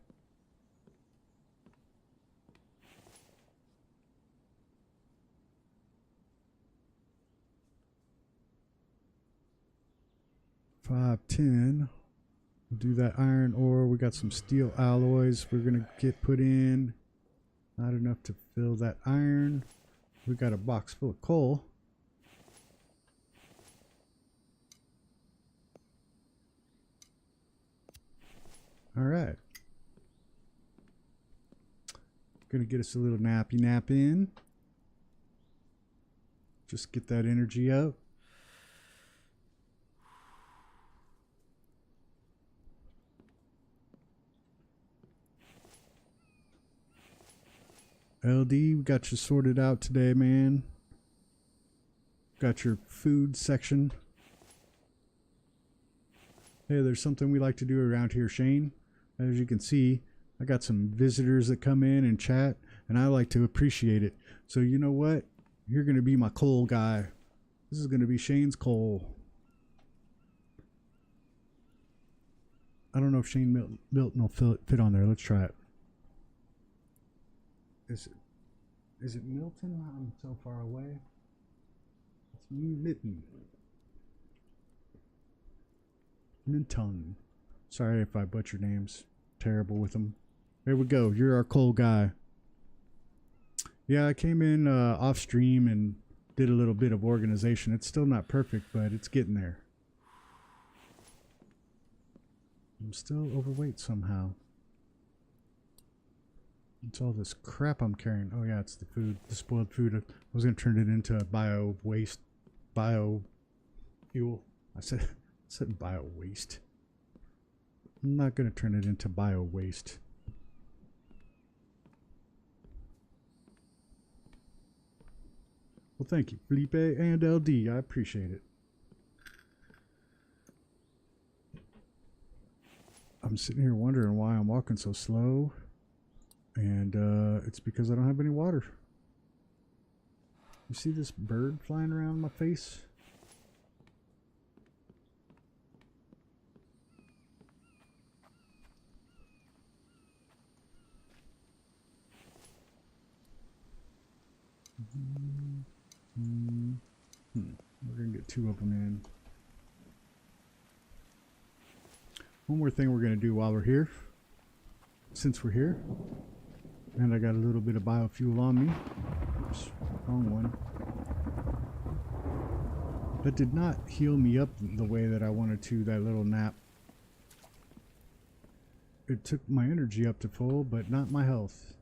S1: $5.10. We'll do that iron ore. We got some steel alloys we're gonna get put in. Not enough to fill that iron. We got a box full of coal. All right. Gonna get us a little nappy nap in. Just get that energy up. LD, we got you sorted out today, man. Got your food section. Hey, there's something we like to do around here, Shane. As you can see, I got some visitors that come in and chat, and I like to appreciate it. So you know what? You're going to be my coal guy. This is going to be Shane's coal. I don't know if Shane Milton will fit on there. Let's try it. Is it Milton? I'm so far away. It's Mitten. Minton. Sorry if I butcher names. Terrible with them. There we go. You're our coal guy. Yeah, I came in off stream and did a little bit of organization. It's still not perfect, but it's getting there. I'm still overweight somehow. It's all this crap I'm carrying. Oh yeah, it's the food, the spoiled food. I was gonna turn it into bio waste, bio fuel. I said bio waste. I'm not gonna turn it into bio waste. Well, thank you, Felipe and LD. I appreciate it. I'm sitting here wondering why I'm walking so slow. And it's because I don't have any water. You see this bird flying around my face? We're going to get 2 of them in. One more thing we're going to do while we're here. Since we're here. And I got a little bit of biofuel on me. Oops, wrong one. That did not heal me up the way that I wanted to, that little nap. It took my energy up to full, but not my health.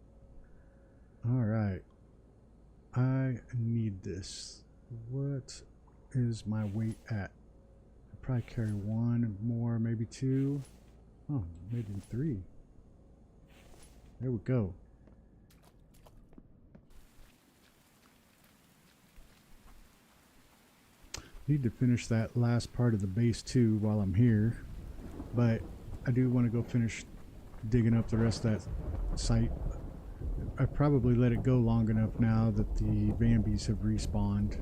S1: Alright. I need this. What is my weight at? I probably carry 1 more, maybe 2. Oh, maybe 3. There we go. Need to finish that last part of the base too while I'm here, but I do want to go finish digging up the rest of that site. I probably let it go long enough now that the Vambies have respawned.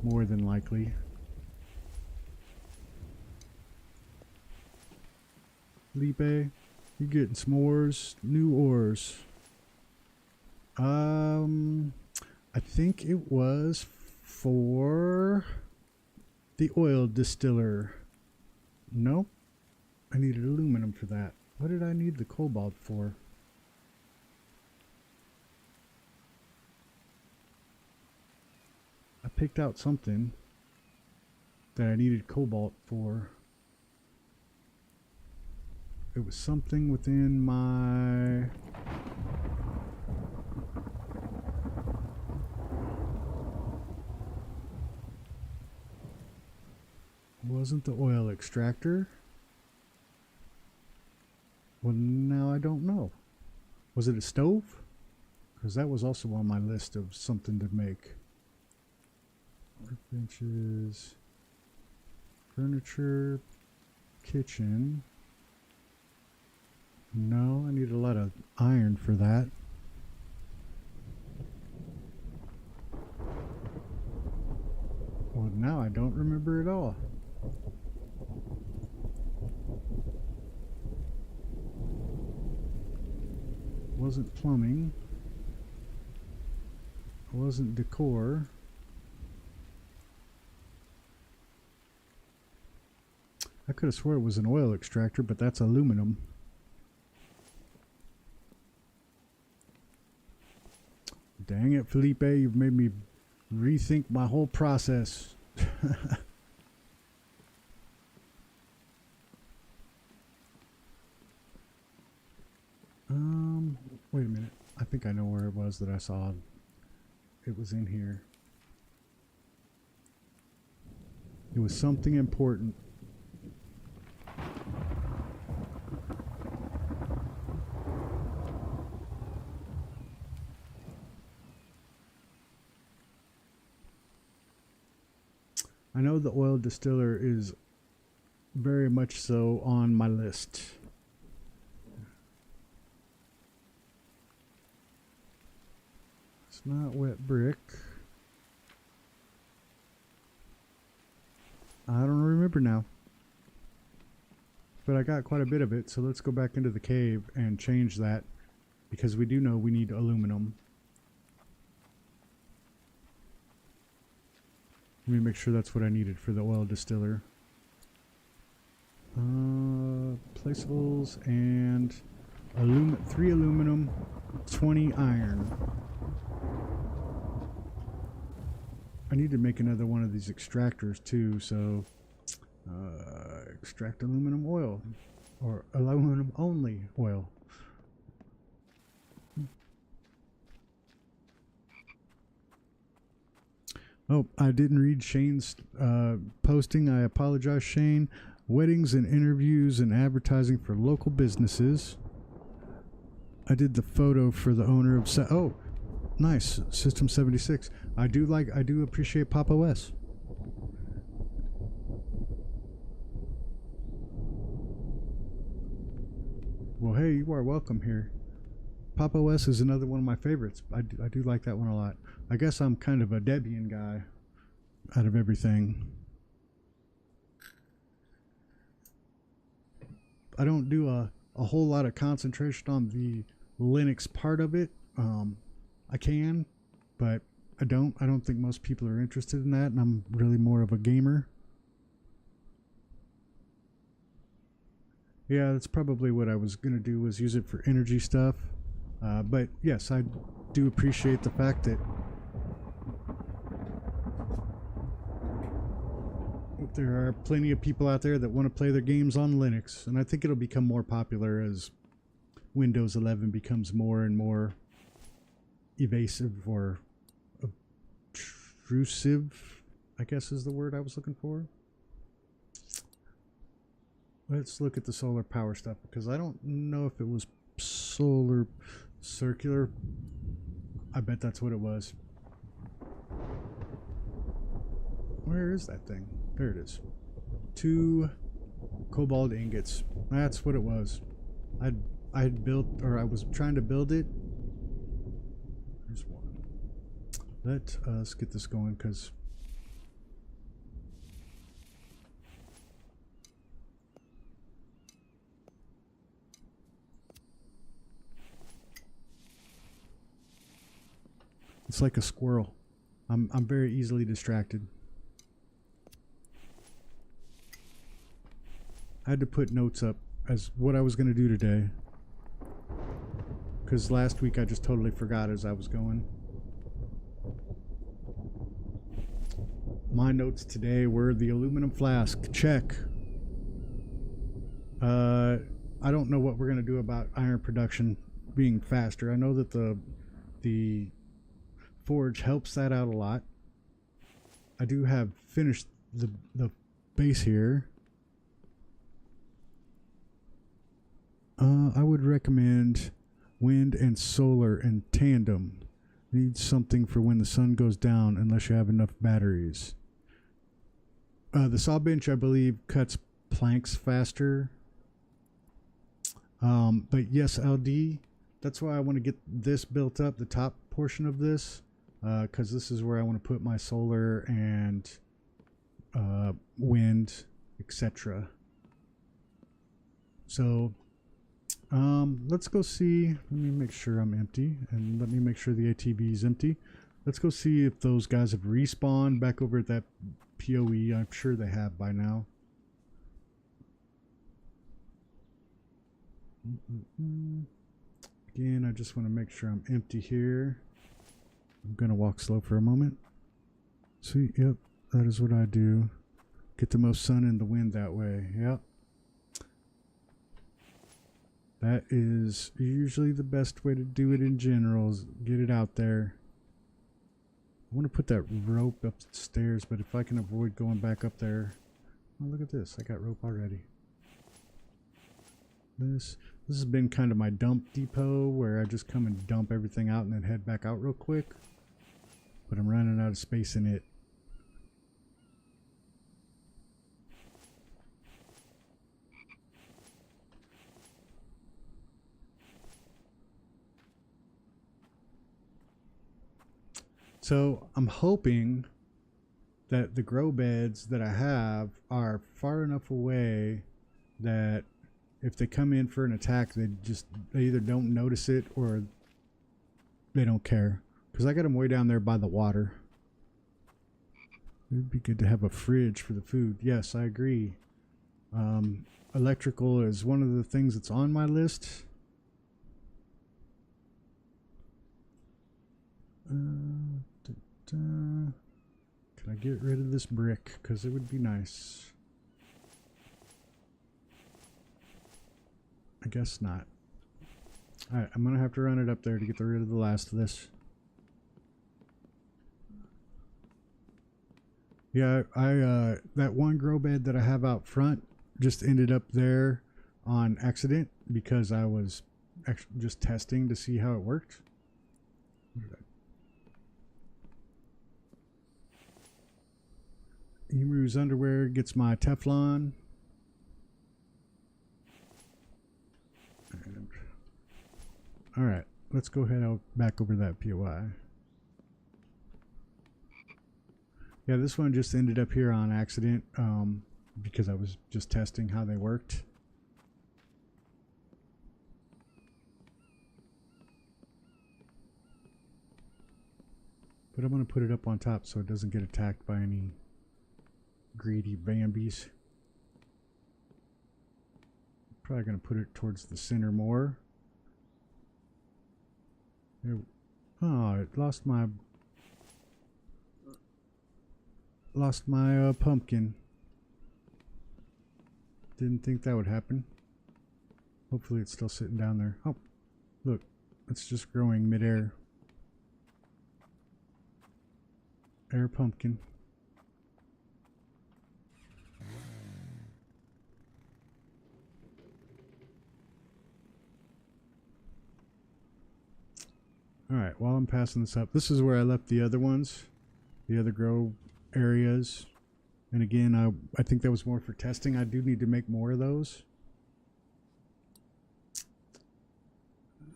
S1: More than likely. Felipe, you getting s'mores? New ores. I think it was for the oil distiller. Nope. I needed aluminum for that. What did I need the cobalt for? I picked out something that I needed cobalt for. It was something within my... Wasn't the oil extractor? Well, now I don't know. Was it a stove? Because that was also on my list of something to make. Workbenches, furniture, kitchen. No, I need a lot of iron for that. Well, now I don't remember at all. Wasn't plumbing. Wasn't decor. I could have swore it was an oil extractor, but that's aluminum. Dang it, Felipe, you've made me rethink my whole process. Wait a minute. I think I know where it was that I saw it was in here. It was something important. I know the oil distiller is very much so on my list. It's not wet brick. I don't remember now. But I got quite a bit of it, so let's go back into the cave and change that, because we do know we need aluminum. Let me make sure that's what I needed for the oil distiller. Placeables and 3 aluminum, 20 iron. I need to make another one of these extractors too, so extract aluminum oil, or aluminum only oil. Oh, I didn't read Shane's posting. I apologize, Shane. Weddings and interviews and advertising for local businesses. I did the photo for the owner of... oh, nice. System 76. I do appreciate Pop! OS. Well, hey, you are welcome here. Pop! OS is another one of my favorites. I do like that one a lot. I guess I'm kind of a Debian guy out of everything. I don't do a whole lot of concentration on the Linux part of it. I can, but I don't think most people are interested in that, and I'm really more of a gamer. Yeah, that's probably what I was going to do, was use it for energy stuff. But yes, I do appreciate the fact that there are plenty of people out there that want to play their games on Linux, and I think it'll become more popular as Windows 11 becomes more and more evasive, or obtrusive, I guess is the word I was looking for. Let's look at the solar power stuff, because I don't know if it was solar circular. I bet that's what it was. Where is that thing? There it is. 2 cobalt ingots. That's what it was. I had built, or I was trying to build it. There's one. Let us get this going, because It's like a squirrel. I'm very easily distracted. I had to put notes up as what I was going to do today, because last week I just totally forgot as I was going. My notes today were the aluminum flask. Check. I don't know what we're going to do about iron production being faster. I know that the forge helps that out a lot. I do have finished the base here. I would recommend wind and solar in tandem. Need something for when the sun goes down unless you have enough batteries. The saw bench, I believe, cuts planks faster. But yes, LD, that's why I want to get this built up, the top portion of this, because this is where I want to put my solar and wind, etc. So let's go see. Let me make sure I'm empty, and let me make sure the ATV is empty. Let's go see if those guys have respawned back over at that POE. I'm sure they have by now. Again, I just want to make sure I'm empty here. I'm gonna walk slow for a moment. See, yep, that is what I do. Get the most sun and the wind that way. Yep. That is usually the best way to do it in general, is get it out there. I want to put that rope up the stairs, but if I can avoid going back up there. Oh, look at this. I got rope already. This has been kind of my dump depot, where I just come and dump everything out and then head back out real quick. But I'm running out of space in it. So I'm hoping that the grow beds that I have are far enough away that if they come in for an attack, they either don't notice it or they don't care. Because I got them way down there by the water. It would be good to have a fridge for the food. Yes, I agree. Electrical is one of the things that's on my list. Can I get rid of this brick? Because it would be nice. I guess not. Alright, I'm going to have to run it up there to get rid of the last of this. Yeah, that one grow bed that I have out front just ended up there on accident because I was actually just testing to see how it worked. Emu's underwear gets my Teflon. Alright, let's go ahead out back over that POI. Yeah, this one just ended up here on accident because I was just testing how they worked. But I'm going to put it up on top so it doesn't get attacked by any greedy Bambies. Probably going to put it towards the center more. Oh, it lost my pumpkin. Didn't think that would happen. Hopefully it's still sitting down there. Oh, look, it's just growing midair. Air pumpkin. Alright, while I'm passing this up, this is where I left the other ones, the other grow areas. And again, I think that was more for testing. I do need to make more of those.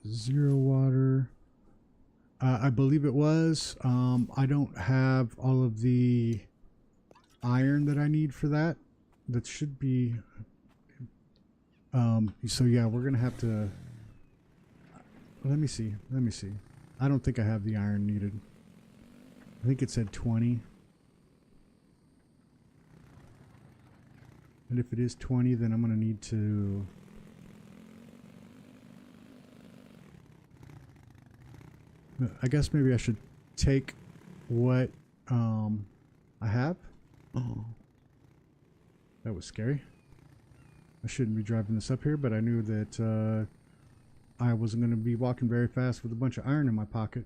S1: Zero water. I believe it was. I don't have all of the iron that I need for that. That should be... so yeah, we're going to have to... Let me see. I don't think I have the iron needed. I think it said 20. And if it is 20, then I'm going to need to... I guess maybe I should take what I have. Oh, that was scary. I shouldn't be driving this up here, but I knew that I wasn't going to be walking very fast with a bunch of iron in my pocket.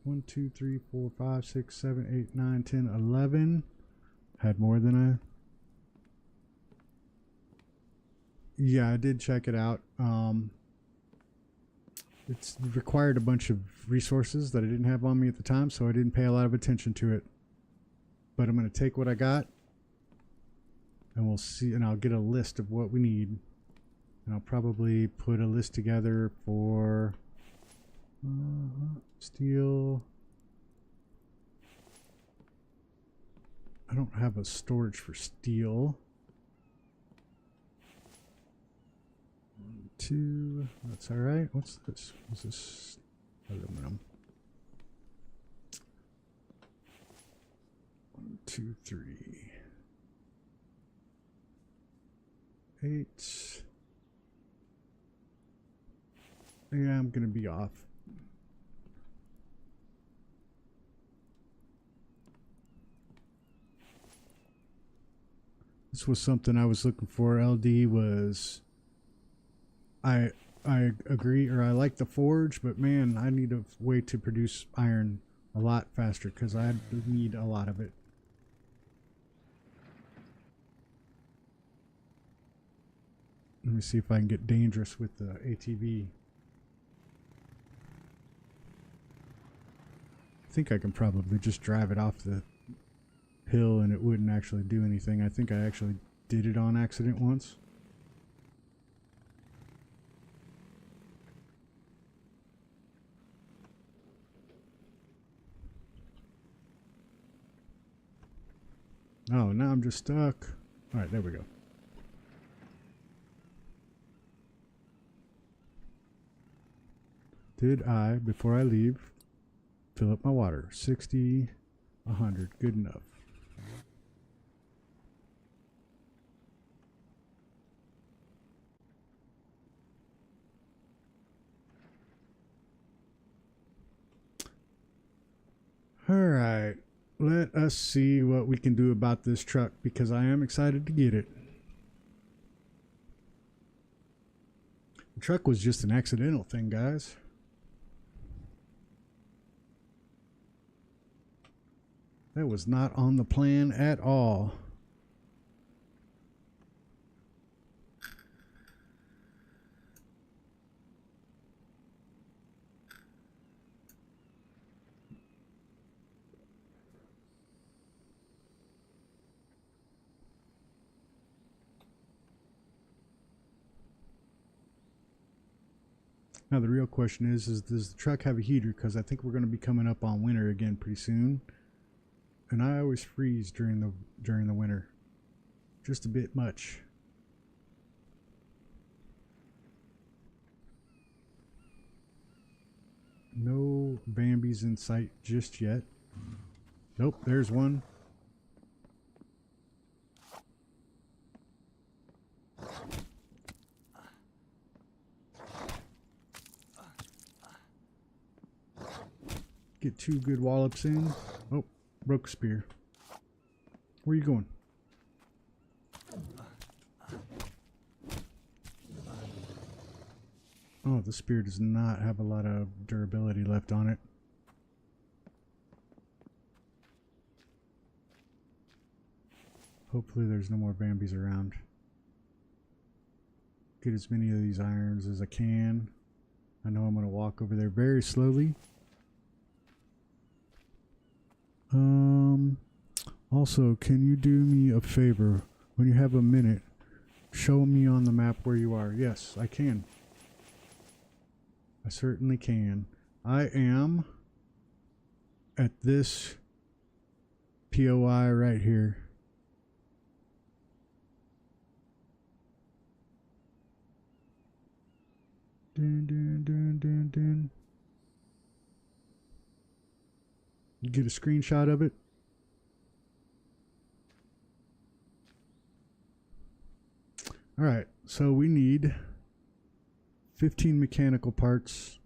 S1: 1, 2, 3, 4, 5, 6, 7, 8, 9, 10, 11. Had more than I... Yeah, I did check it out. It's required a bunch of resources that I didn't have on me at the time, so I didn't pay a lot of attention to it. But I'm going to take what I got, and we'll see, and I'll get a list of what we need. And I'll probably put a list together for steel. I don't have a storage for steel. 1, 2, that's all right. What's this? What's this? Aluminum. 1, 2, 3, 8. Yeah, I'm gonna be off. This was something I was looking for. LD was... I agree, or I like the forge, but man, I need a way to produce iron a lot faster because I need a lot of it. Let me see if I can get dangerous with the ATV. I think I can probably just drive it off the hill and it wouldn't actually do anything. I think I actually did it on accident once. Oh, now I'm just stuck. All right, there we go. Did I, before I leave, fill up my water? 60, 100, good enough. All right, let us see what we can do about this truck because I am excited to get it. The truck was just an accidental thing, guys. That was not on the plan at all. Now the real question is does the truck have a heater? Because I think we're going to be coming up on winter again pretty soon. And I always freeze during the winter. Just a bit much. No Bambis in sight just yet. Nope, there's one. Get 2 good wallops in. Oh, broke spear. Where are you going? Oh, the spear does not have a lot of durability left on it. Hopefully there's no more Bambis around. Get as many of these irons as I can. I know I'm going to walk over there very slowly. Also, can you do me a favor? When you have a minute, show me on the map where you are. Yes, I can. I certainly can. I am at this POI right here. Dun, dun, dun, dun, dun. get a screenshot of it. All right, so we need 15 mechanical parts,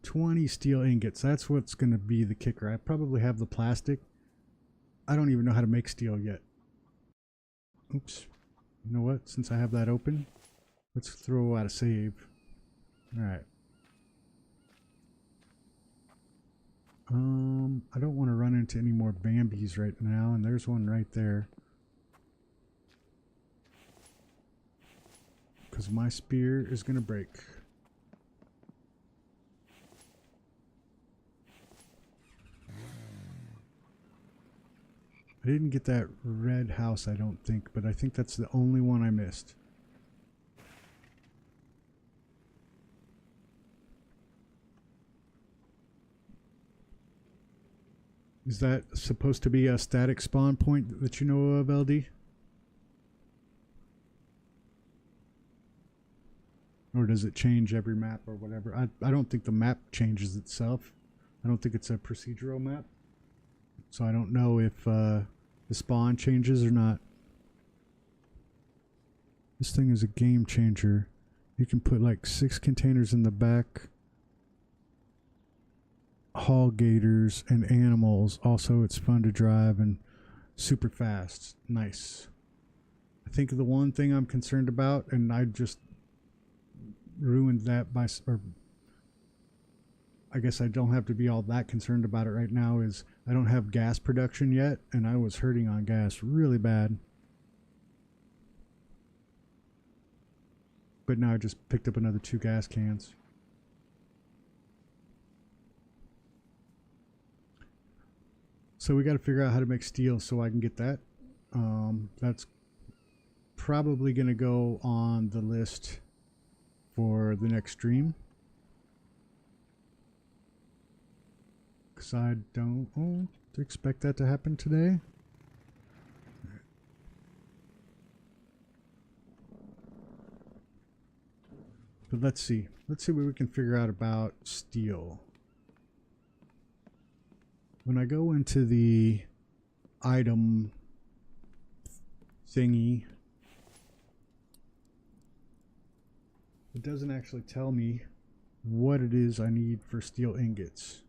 S1: 20 steel ingots. That's what's going to be the kicker. I probably have the plastic. I don't even know how to make steel yet. Oops. You know what? Since I have that open, let's throw out a save. All right. I don't want to run into any more Bambis right now, and there's one right there. Because my spear is going to break. I didn't get that red house, I don't think, but I think that's the only one I missed. Is that supposed to be a static spawn point that you know of, LD? Or does it change every map or whatever? I don't think the map changes itself. I don't think it's a procedural map. So I don't know if the spawn changes or not. This thing is a game changer. You can put like 6 containers in the back. Haul gators and animals. Also, it's fun to drive and super fast. Nice. I think the one thing I'm concerned about, and I just ruined that by, or I guess I don't have to be all that concerned about it right now, is I don't have gas production yet, and I was hurting on gas really bad. But now I just picked up another 2 gas cans. So we got to figure out how to make steel so I can get that. That's probably going to go on the list for the next stream. Because I don't expect that to happen today. But let's see. Let's see what we can figure out about steel. When I go into the item thingy, it doesn't actually tell me what it is I need for steel ingots.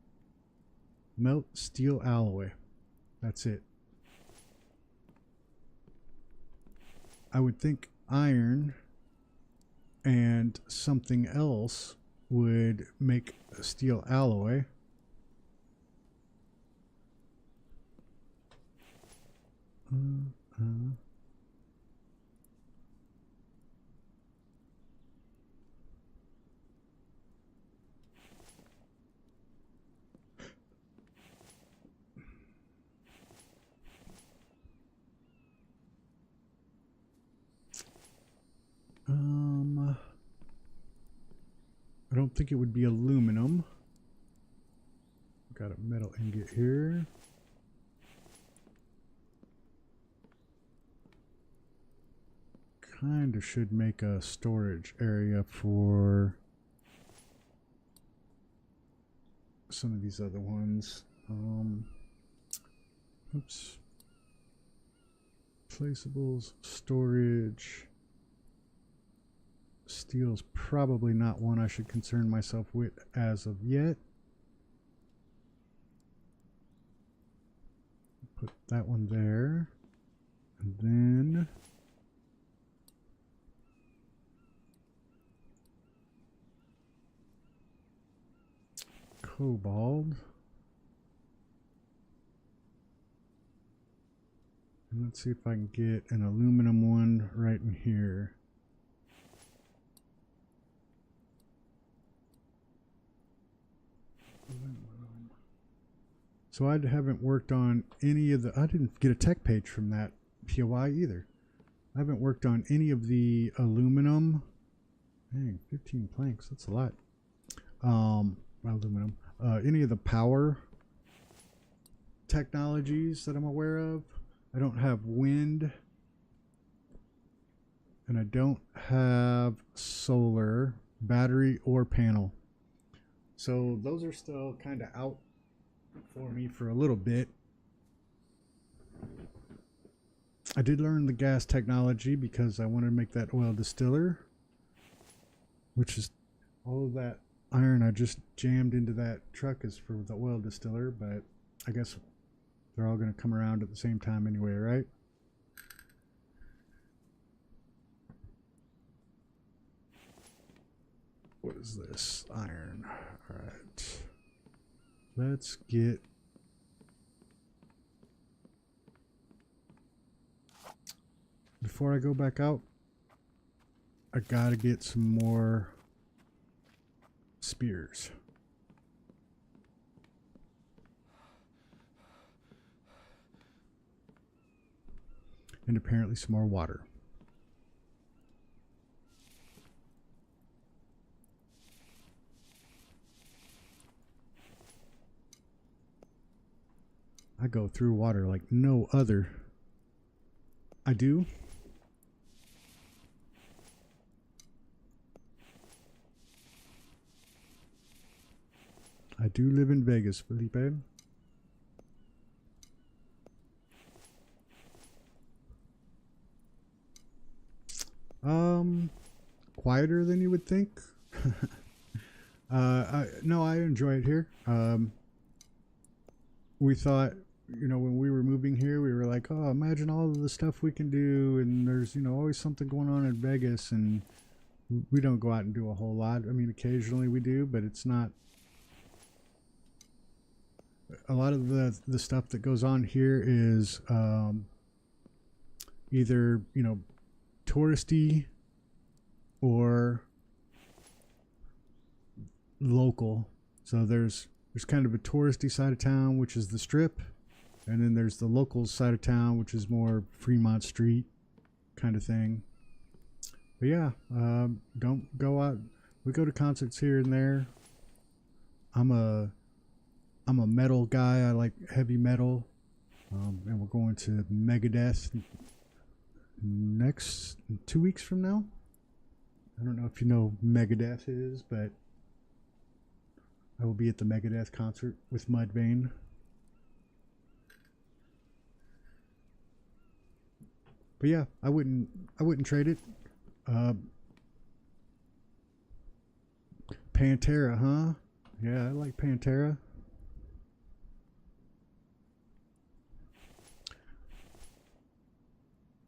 S1: Melt steel alloy. That's it. I would think iron and something else would make a steel alloy. I don't think it would be aluminum. Got a metal ingot here. Kind of should make a storage area for some of these other ones. Oops. Placeables, storage. Steel's probably not one I should concern myself with as of yet. Put that one there. And then cobalt. And let's see if I can get an aluminum one right in here. So I haven't worked on any of the, I didn't get a tech page from that POI either. I haven't worked on any of the aluminum. Dang, 15 planks, that's a lot. Aluminum. Any of the power technologies that I'm aware of. I don't have wind. And I don't have solar, battery, or panel. So those are still kind of out for me for a little bit. I did learn the gas technology because I wanted to make that oil distiller, which is all of that iron I just jammed into that truck is for the oil distiller, but I guess they're all going to come around at the same time anyway, right? What is this? Iron. All right. Let's get... Before I go back out, I gotta get some more spears. And apparently some more water. I go through water like no other. I do. I do live in Vegas, Felipe. Quieter than you would think. No, I enjoy it here. We thought, you know, when we were moving here, we were like, oh, imagine all of the stuff we can do, and there's, you know, always something going on in Vegas, and we don't go out and do a whole lot. I mean, occasionally we do, but it's not. A lot of the stuff that goes on here is either, you know, touristy or local. So there's kind of a touristy side of town, which is the Strip, and then there's the local side of town, which is more Fremont Street kind of thing. But yeah, don't go out. We go to concerts here and there. I'm a metal guy. I like heavy metal, and we're going to Megadeth next 2 weeks from now. I don't know if you know who Megadeth is, but I will be at the Megadeth concert with Mudvayne. But yeah, I wouldn't trade it. Pantera, huh? Yeah, I like Pantera.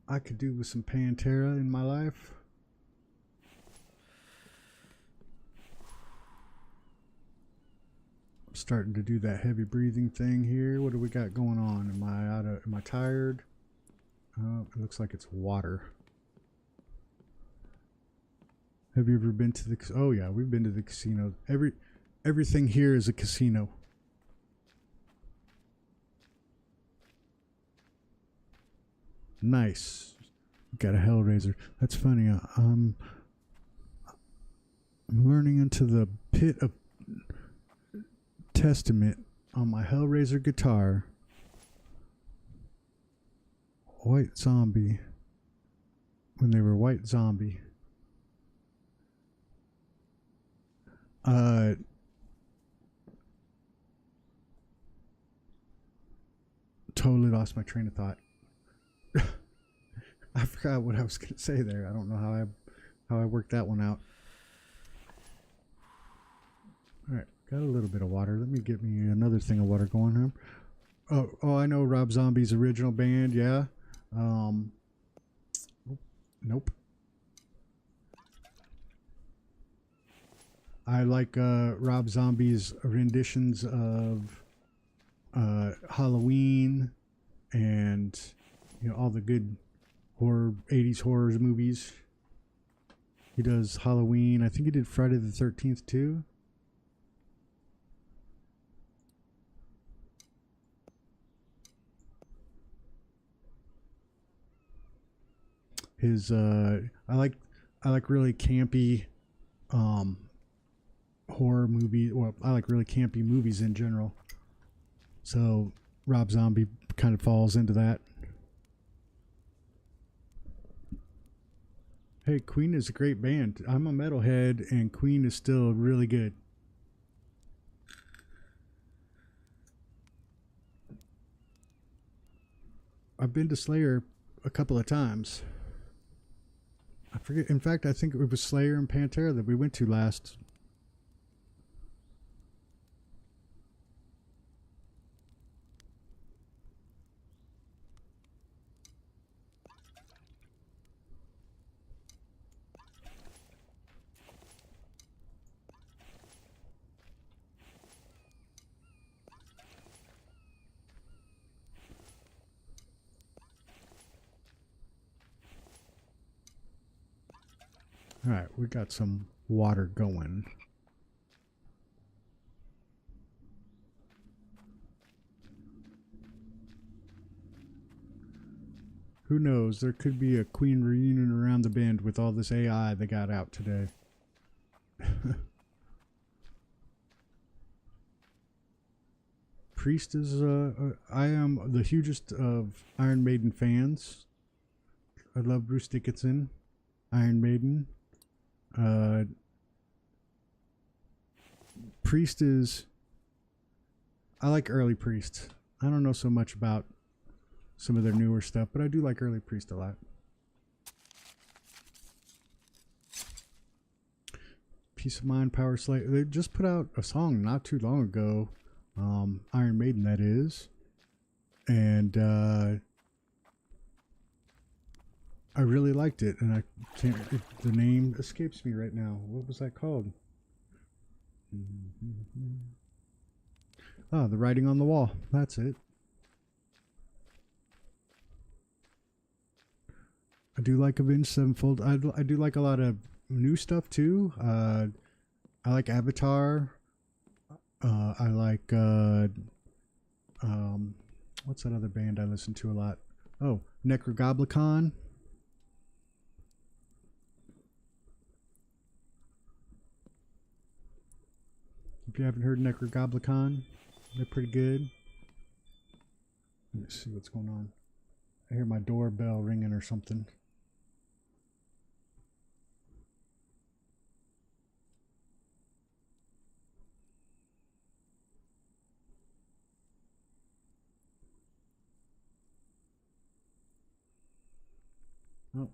S1: I could do with some Pantera in my life. I'm starting to do that heavy breathing thing here. What do we got going on? Am I tired? It looks like it's water. Have you ever been to the... Oh yeah, we've been to the casino. Everything here is a casino. Nice. Got a Hellraiser. That's funny. I'm learning into the Pit of Testament on my Hellraiser guitar. White Zombie. When they were White Zombie. Totally lost my train of thought. I forgot what I was going to say there. I don't know how I worked that one out. All right, got a little bit of water. Let me get me another thing of water going on. Oh, I know Rob Zombie's original band. Yeah. Nope. I like Rob Zombie's renditions of Halloween and, you know, all the good 80s horror movies. He does Halloween. I think he did Friday the 13th too. His I like really campy horror movie. Well, I like really campy movies in general. So Rob Zombie kind of falls into that. Hey, Queen is a great band. I'm a metalhead, and Queen is still really good. I've been to Slayer a couple of times. I forget. In fact, I think it was Slayer and Pantera that we went to last. All right, we got some water going. Who knows? There could be a Queen reunion around the bend with all this AI they got out today. Priest is, I am the hugest of Iron Maiden fans. I love Bruce Dickinson, Iron Maiden. Priest is, I like early Priest. I don't know so much about some of their newer stuff, but I do like early Priest a lot. Peace of Mind, Power Slave. They just put out a song not too long ago. Iron Maiden, that is. And I really liked it, and I can't. The name escapes me right now. What was that called? Ah, The Writing on the Wall. That's it. I do like Avenged Sevenfold. I do like a lot of new stuff too. I like Avatar. I like what's that other band I listen to a lot? Oh, Necrogoblicon. If you haven't heard Necrogoblicon, they're pretty good. Let me see what's going on. I hear my doorbell ringing or something. Oh.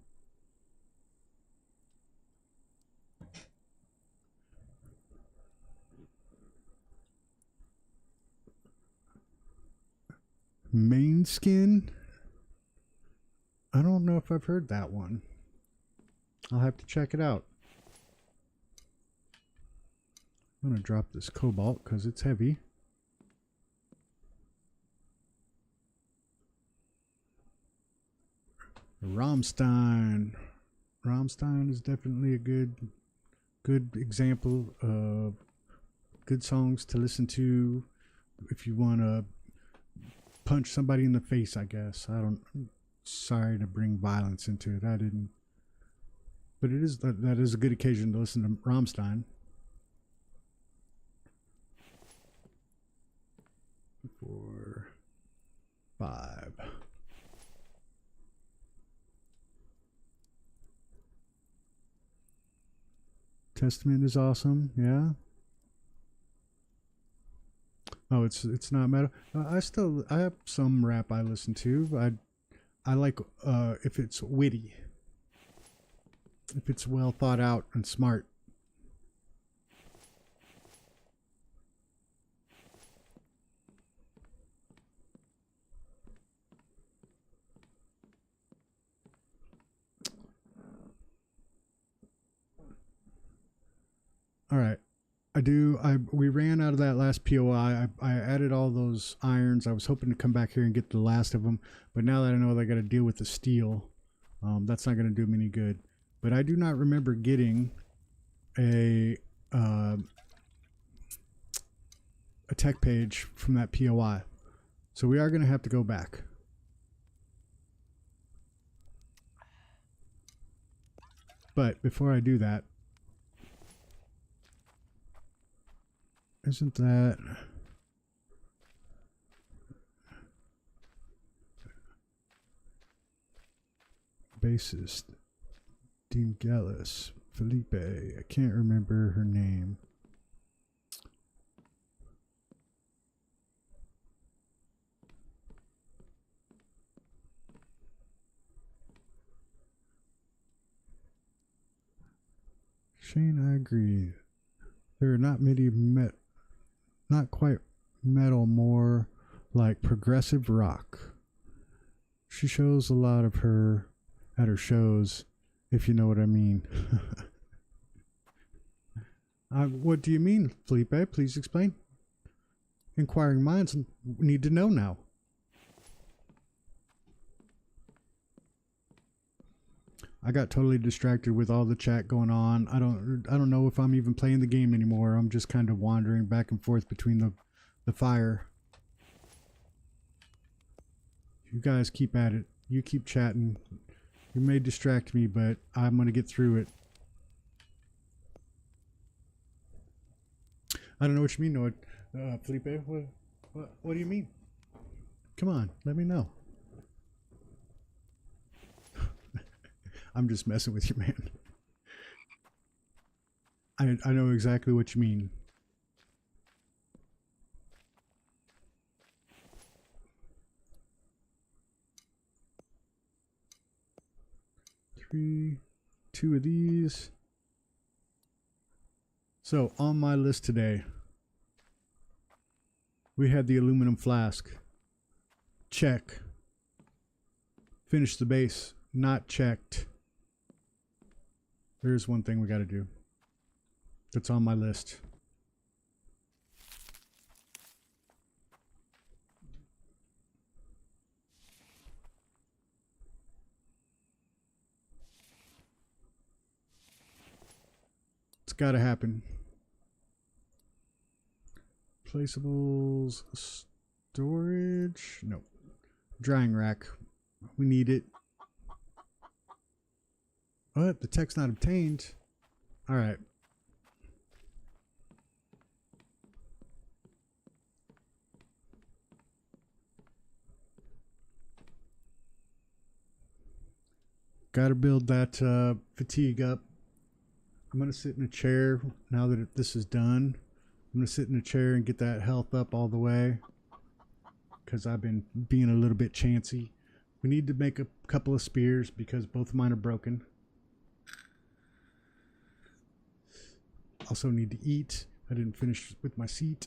S1: Main Skin? I don't know if I've heard that one. I'll have to check it out. I'm going to drop this cobalt because it's heavy. Rammstein. Rammstein is definitely a good example of good songs to listen to if you want to punch somebody in the face, I guess. I'm sorry to bring violence into it. I didn't. But it is that is a good occasion to listen to Rammstein. 4, 5. Testament is awesome. Yeah. Oh, it's not metal. I have some rap I listen to. I like if it's witty, if it's well thought out and smart. All right. We ran out of that last POI. I added all those irons. I was hoping to come back here and get the last of them, but now that I know that I got to deal with the steel, that's not going to do me any good. But I do not remember getting a tech page from that POI, so we are going to have to go back. But before I do that, isn't that bassist Dean Gallus Felipe? I can't remember her name. Shane, I agree. There are not many not quite metal, more like progressive rock. She shows a lot of her at her shows, if you know what I mean. What do you mean, Felipe? Please explain. Inquiring minds need to know now. I got totally distracted with all the chat going on. I don't know if I'm even playing the game anymore. I'm just kind of wandering back and forth between the fire. You guys keep at it. You keep chatting. You may distract me, but I'm going to get through it. I don't know what you mean, Noah. Felipe, what do you mean? Come on, let me know. I'm just messing with you, man. I know exactly what you mean. Two of these. So on my list today, we had the aluminum flask. Check. Finish the base. Not checked. There's one thing we got to do. That's on my list. It's got to happen. Placeables, storage, no. Drying rack, we need it. What? The text not obtained. All right. Got to build that fatigue up. I'm going to sit in a chair now that this is done. I'm going to sit in a chair and get that health up all the way, because I've been being a little bit chancy. We need to make a couple of spears because both of mine are broken. Also need to eat. I didn't finish with my seat.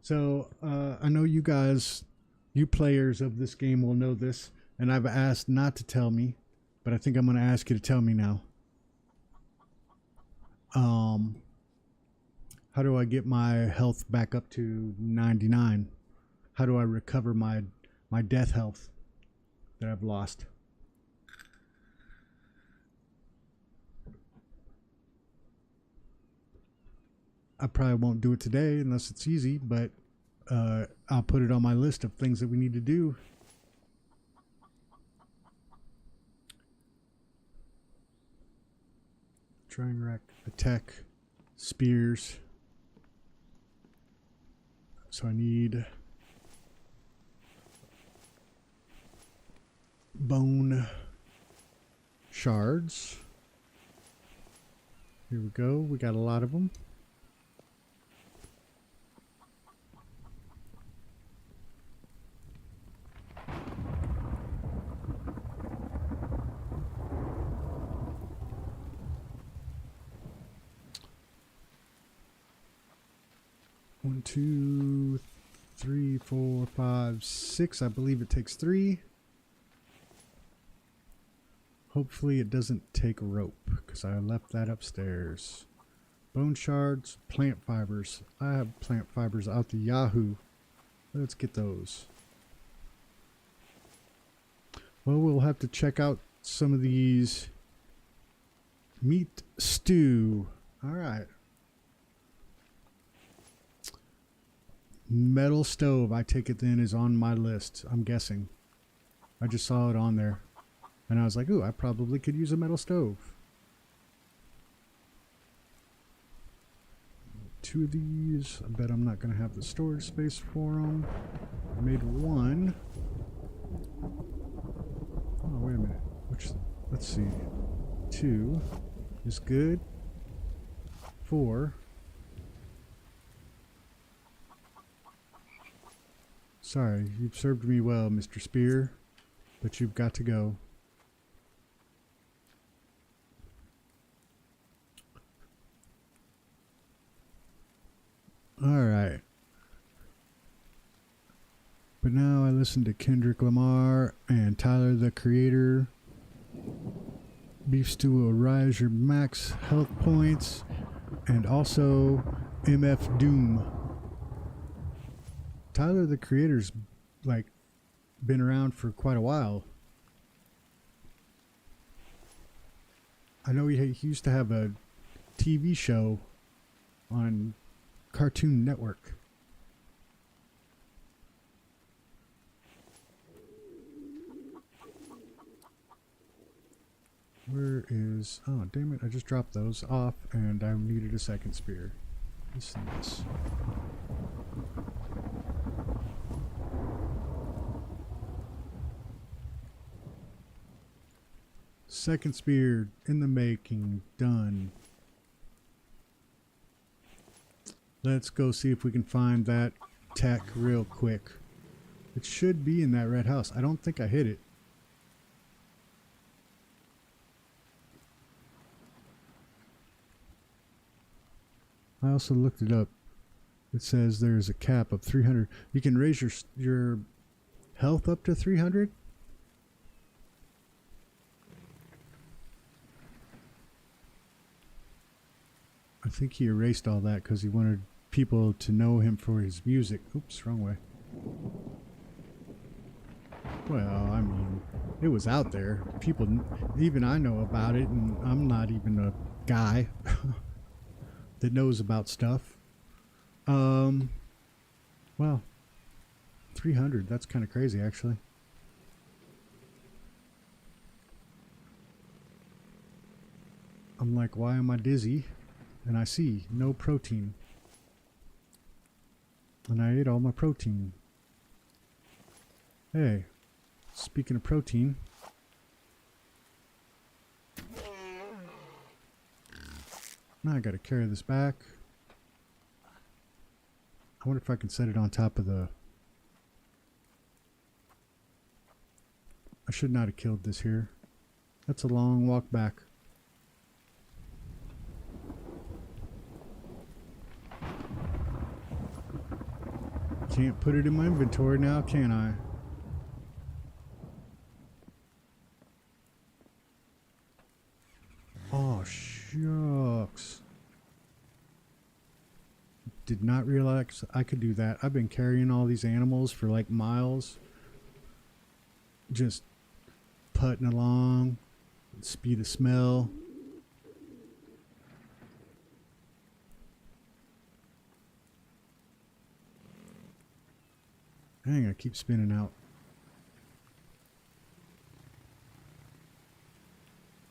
S1: So I know you guys, you players of this game will know this, and I've asked not to tell me, but I think I'm going to ask you to tell me now. How do I get my health back up to 99? How do I recover my death health that I've lost? I probably won't do it today unless it's easy, but I'll put it on my list of things that we need to do. Drying rack, attack, spears. So I need bone shards. Here we go. We got a lot of them. One, two, three, four, five, six. I believe it takes 3. Hopefully it doesn't take rope, because I left that upstairs. Bone shards, plant fibers. I have plant fibers out the Yahoo. Let's get those. Well, we'll have to check out some of these. Meat stew. All right. Metal stove, I take it then, is on my list. I'm guessing. I just saw it on there. And I was like, ooh, I probably could use a metal stove. 2 of these. I bet I'm not going to have the storage space for them. I made 1. Oh, wait a minute. Let's see. 2 is good. 4. Sorry, you've served me well, Mr. Spear, but you've got to go. listen to Kendrick Lamar and Tyler the Creator. Beef stew will rise your max health points, and also MF Doom. Tyler the Creator's like been around for quite a while. I know he used to have a TV show on Cartoon Network. Where is... Oh, damn it. I just dropped those off and I needed a second spear. Listen to this. Second spear in the making. Done. Let's go see if we can find that tech real quick. It should be in that red house. I don't think I hit it. I also looked it up. It says there's a cap of 300. You can raise your health up to 300. I think he erased all that because he wanted people to know him for his music. Oops, wrong way. Well, I mean, it was out there. People, even I know about it, and I'm not even a guy that knows about stuff. Well, 300, that's kind of crazy, actually. I'm like, why am I dizzy? And I see no protein. And I ate all my protein. Hey, speaking of protein. Now I gotta carry this back. I wonder if I can set it on top of the... I should not have killed this here. That's a long walk back. Can't put it in my inventory now, can I? Oh, shucks. Did not realize I could do that. I've been carrying all these animals for like miles. Just putting along. Speed of smell. Dang, I keep spinning out.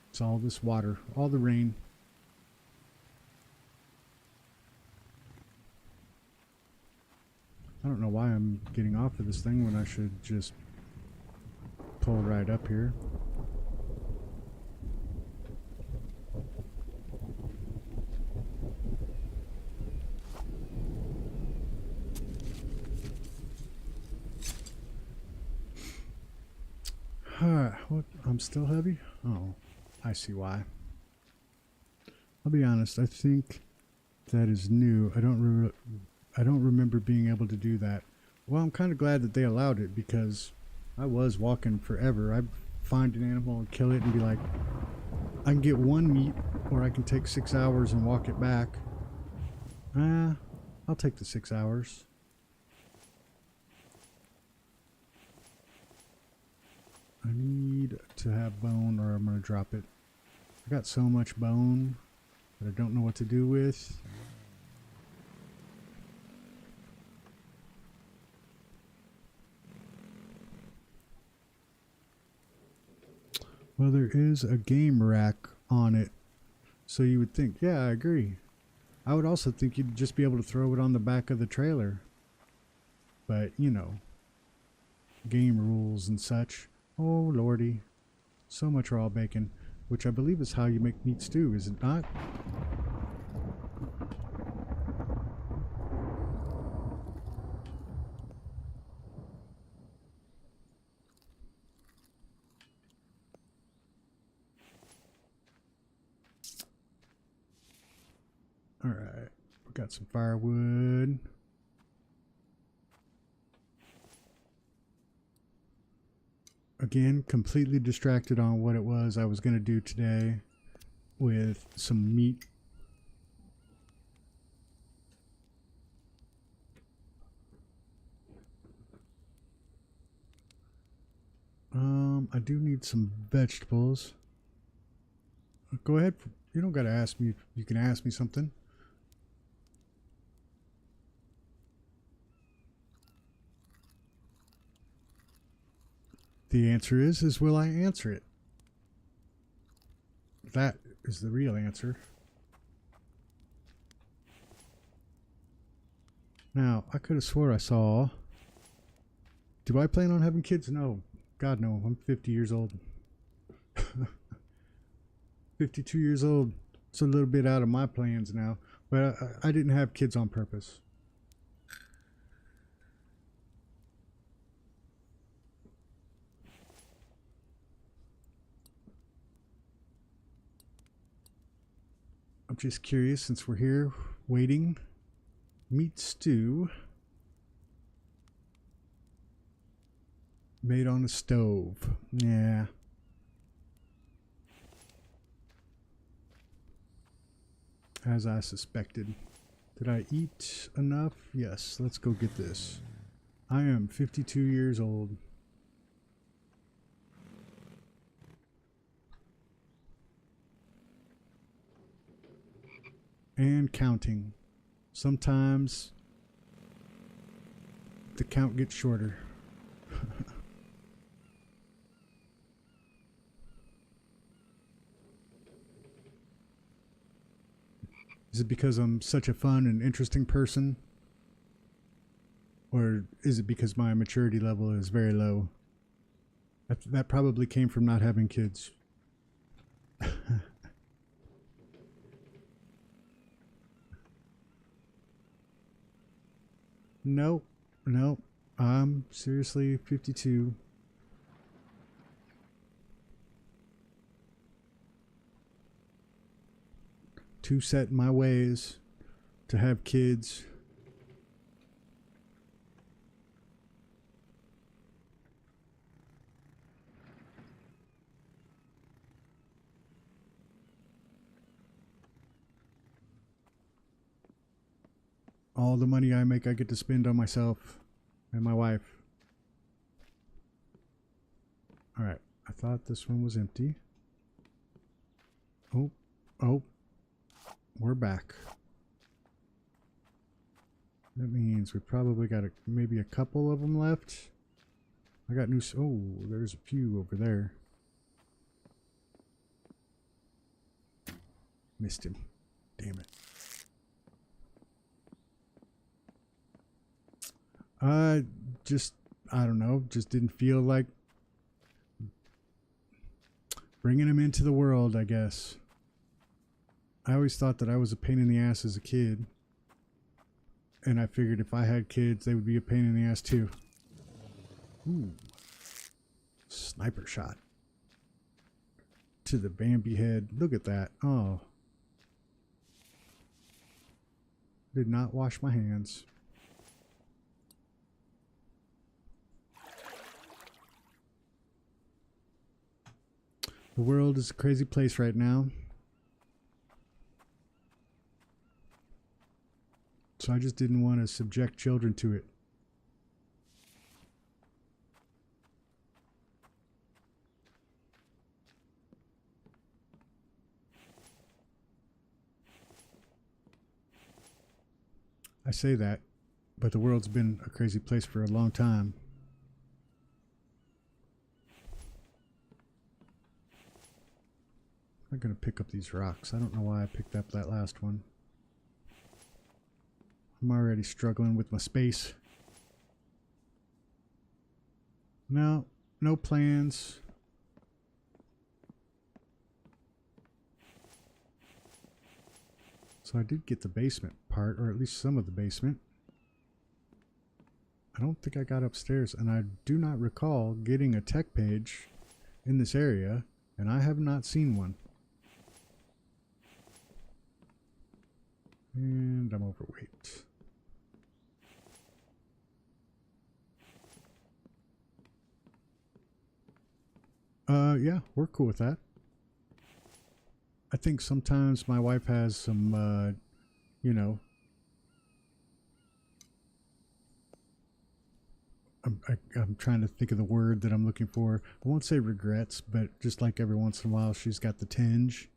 S1: It's all this water, all the rain. I don't know why I'm getting off of this thing when I should just pull right up here. What? I'm still heavy? Oh, I see why. I'll be honest, I think that is new. I don't remember being able to do that. Well, I'm kind of glad that they allowed it because I was walking forever. I'd find an animal and kill it and be like, I can get one meat or I can take 6 hours and walk it back. I'll take the 6 hours. I need to have bone or I'm going to drop it. I got so much bone that I don't know what to do with. Well, there is a game rack on it. So you would think, yeah, I agree. I would also think you'd just be able to throw it on the back of the trailer. But, you know, game rules and such. Oh, lordy. So much raw bacon, which I believe is how you make meat stew, is it not? Alright, we got some firewood. Again, completely distracted on what it was I was going to do today with some meat. I do need some vegetables. Go ahead. You don't got to ask me. You can ask me something. The answer is will I answer it? That is the real answer. Now, I could have swore I saw... Do I plan on having kids? No. God, no. I'm 50 years old. 52 years old. It's a little bit out of my plans now. But I didn't have kids on purpose. I'm just curious, since we're here waiting. Meat stew. Made on a stove. Yeah. As I suspected. Did I eat enough? Yes, let's go get this. I am 52 years old. And counting. Sometimes the count gets shorter. Is it because I'm such a fun and interesting person? Or is it because my maturity level is very low? That probably came from not having kids. Nope. Nope. I'm seriously 52. Too set in my ways to have kids. All the money I make, I get to spend on myself and my wife. All right. I thought this one was empty. Oh, oh, we're back. That means we probably got maybe a couple of them left. I got new. Oh, there's a few over there. Missed him. Damn it. I don't know, just didn't feel like bringing him into the world, I guess. I always thought that I was a pain in the ass as a kid. And I figured if I had kids, they would be a pain in the ass too. Ooh. Sniper shot. To the Bambi head. Look at that. Oh. Did not wash my hands. The world is a crazy place right now. So I just didn't want to subject children to it. I say that, but the world's been a crazy place for a long time. I'm going to pick up these rocks. I don't know why I picked up that last one. I'm already struggling with my space. No, no plans. So I did get the basement part, or at least some of the basement. I don't think I got upstairs, and I do not recall getting a tech page in this area, and I have not seen one. And I'm overweight. yeah, we're cool with that. I think sometimes my wife has some, you know, I'm trying to think of the word that I'm looking for. I won't say regrets, but just like every once in a while, she's got the tinge.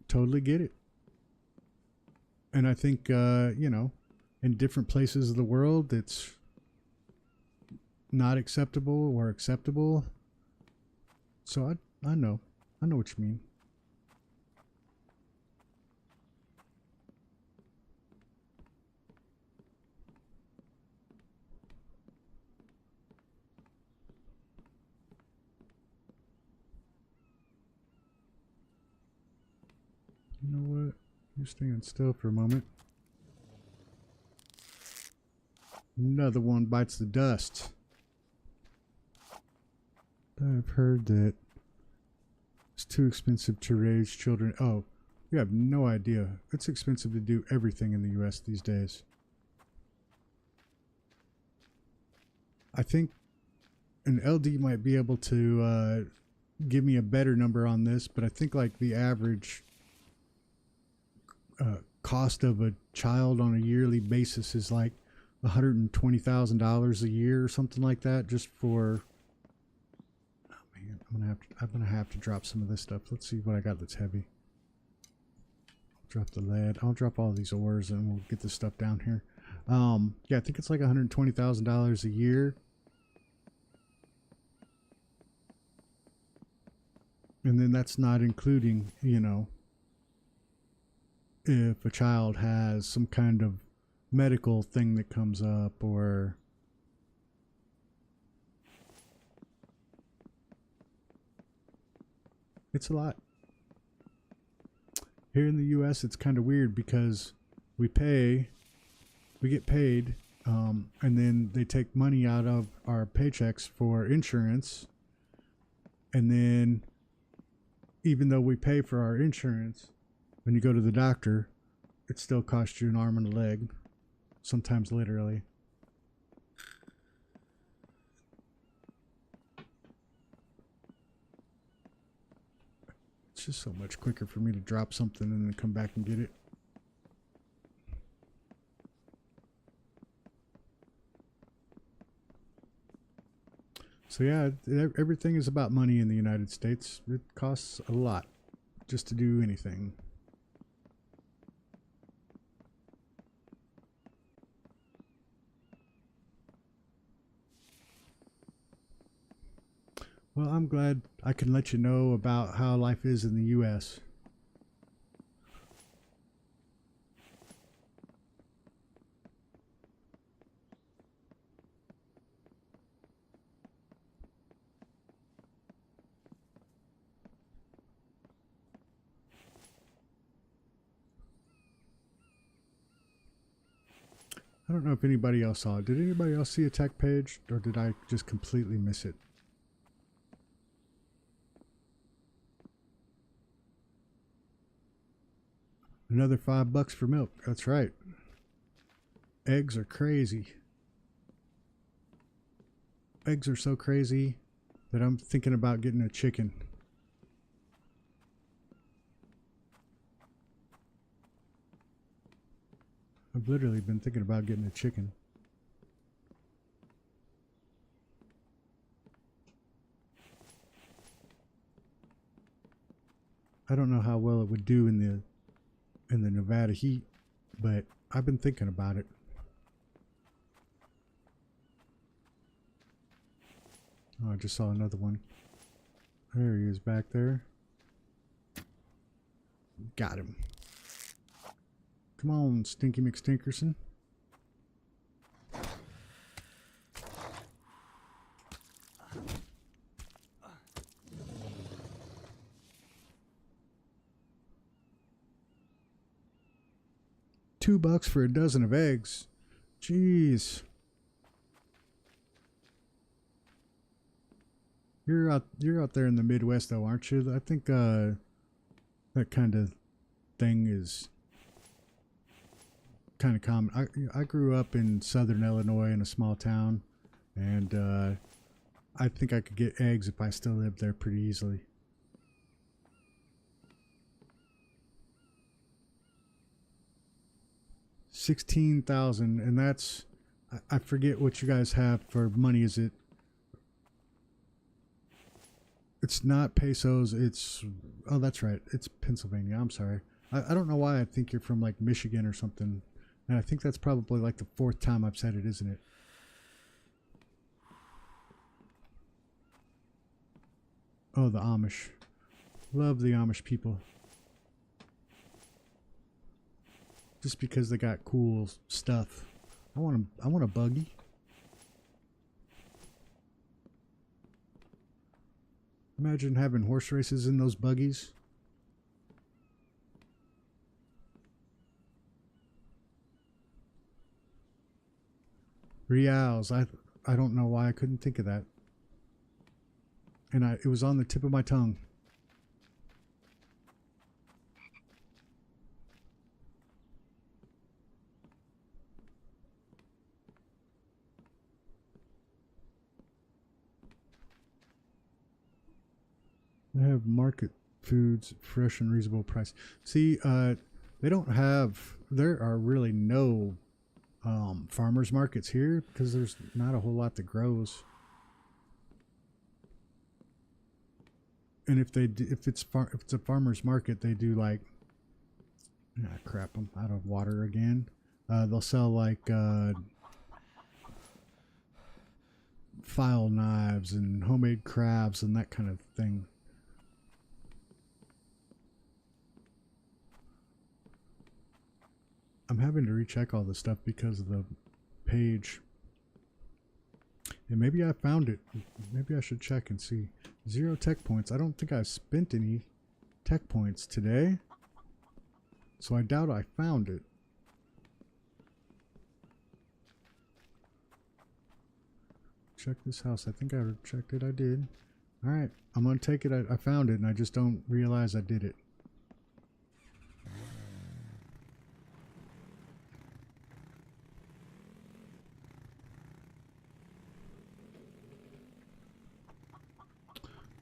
S1: Totally get it. And I think, you know, in different places of the world, it's not acceptable or acceptable. So I know what you mean. You know what? You're staying still for a moment. Another one bites the dust. I've heard that it's too expensive to raise children. Oh, you have no idea. It's expensive to do everything in the US these days. I think an LD might be able to give me a better number on this, but I think like the average cost of a child on a yearly basis is like $120,000 a year or something like that, just for. Oh man, I'm gonna have to drop some of this stuff. Let's see what I got that's heavy. I'll drop the lead. I'll drop all these ores and we'll get this stuff down here. Yeah, I think it's like $120,000 a year. And then that's not including, you know, if a child has some kind of medical thing that comes up, or it's a lot. Here in the US it's kind of weird because we get paid, and then they take money out of our paychecks for insurance, and then even though we pay for our insurance, when you go to the doctor, it still costs you an arm and a leg, sometimes literally. It's just so much quicker for me to drop something and then come back and get it. So yeah, everything is about money in the United States. It costs a lot just to do anything. Well, I'm glad I can let you know about how life is in the US. I don't know if anybody else saw it. Did anybody else see a tech page, or did I just completely miss it? Another $5 for milk. That's right. Eggs are crazy. Eggs are so crazy that I'm thinking about getting a chicken. I've literally been thinking about getting a chicken. I don't know how well it would do in the Nevada heat, but I've been thinking about it. Oh, I just saw another one. There he is back there. Got him. Come on, Stinky McStinkerson. $2 for a dozen of eggs. Jeez. You're out there in the Midwest though, aren't you? I think that kind of thing is kind of common. I grew up in southern Illinois in a small town, and I think I could get eggs if I still lived there pretty easily. $16,000, and that's, I forget what you guys have for money. Is it? It's not pesos. It's, oh, that's right. It's Pennsylvania. I'm sorry. I don't know why I think you're from like Michigan or something, and I think that's probably like the 4th time I've said it, isn't it? Oh, the Amish. Love the Amish people. Just because they got cool stuff. I want a buggy. Imagine having horse races in those buggies. Reals. I don't know why I couldn't think of that. And it was on the tip of my tongue. They have market foods, fresh and reasonable price. See, they don't have, there are really no farmers markets here because there's not a whole lot that grows. And if it's a farmer's market, they do like, crap, I'm out of water again. They'll sell like file knives and homemade crafts and that kind of thing. I'm having to recheck all this stuff because of the page. And maybe I found it. Maybe I should check and see. 0 tech points. I don't think I spent any tech points today. So I doubt I found it. Check this house. I think I checked it. I did. Alright. I'm going to take it. I found it and I just don't realize I did it.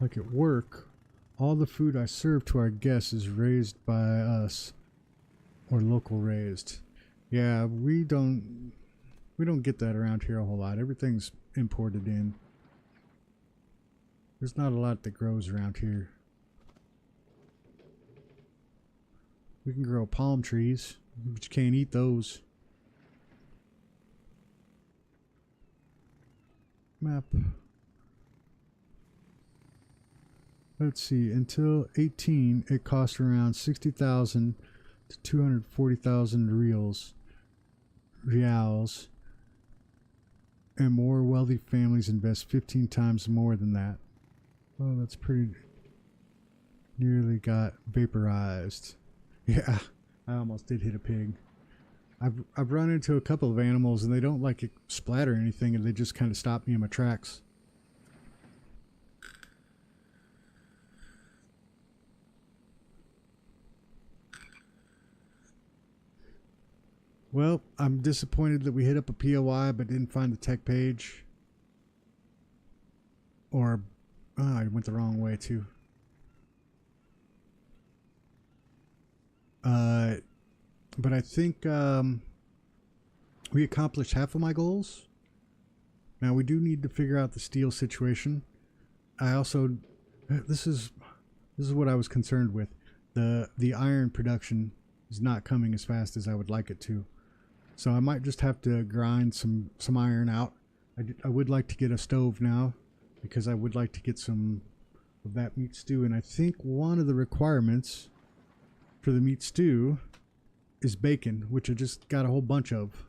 S1: Like at work, all the food I serve to our guests is raised by us or local raised. Yeah, we don't get that around here a whole lot. Everything's imported in. There's not a lot that grows around here. We can grow palm trees, but you can't eat those. Map. Let's see, until 18, it cost around 60,000 to 240,000 reals, and more wealthy families invest 15 times more than that. Oh, that's pretty, nearly got vaporized. Yeah, I almost did hit a pig. I've run into a couple of animals and they don't like splatter anything, and they just kind of stop me in my tracks. Well, I'm disappointed that we hit up a POI but didn't find the tech page. Or, I went the wrong way too. But I think we accomplished half of my goals. Now we do need to figure out the steel situation. I also, this is what I was concerned with. The iron production is not coming as fast as I would like it to. So I might just have to grind some iron out. I would like to get a stove now because I would like to get some of that meat stew. And I think one of the requirements for the meat stew is bacon, which I just got a whole bunch of.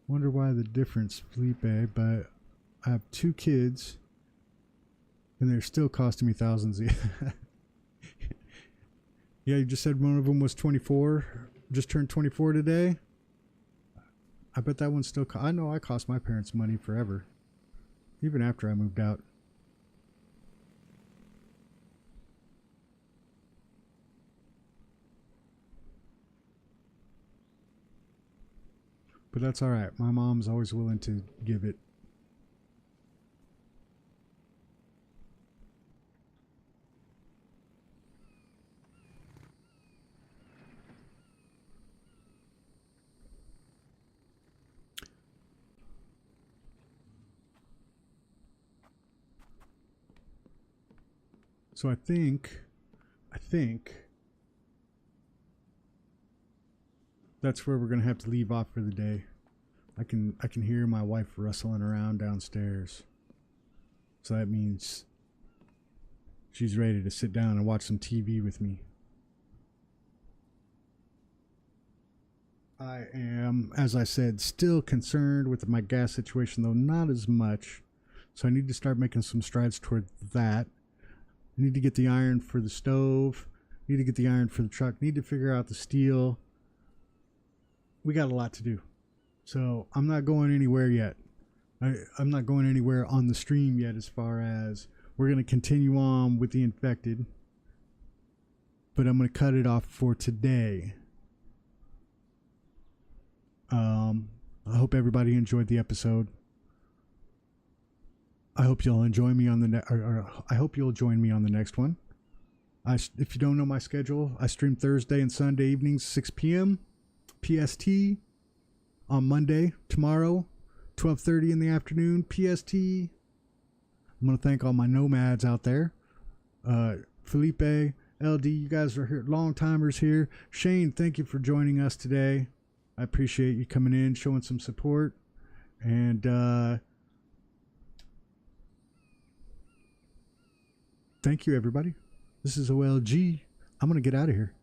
S1: Wonder why the difference, Felipe, but I have 2 kids and they're still costing me thousands. Yeah, you just said one of them was 24. Just turned 24 today. I bet that one still. I know I cost my parents money forever, even after I moved out. But that's all right. My mom's always willing to give it. So I think that's where we're gonna have to leave off for the day. I can hear my wife rustling around downstairs. So that means she's ready to sit down and watch some TV with me. I am, as I said, still concerned with my gas situation, though not as much. So I need to start making some strides toward that. I need to get the iron for the stove. Need to get the iron for the truck. Need to figure out the steel. We got a lot to do. So I'm not going anywhere yet. I'm not going anywhere on the stream yet, as far as we're going to continue on with the infected. But I'm going to cut it off for today. I hope everybody enjoyed the episode. I hope you'll enjoy me on the I hope you'll join me on the next one. If you don't know my schedule, I stream Thursday and Sunday evenings, 6 p.m. PST. On Monday, tomorrow, 12:30 in the afternoon, PST. I'm going to thank all my nomads out there. Felipe, LD, you guys are here, long timers here. Shane, thank you for joining us today. I appreciate you coming in, showing some support. And thank you, everybody. This is OLG. I'm going to get out of here.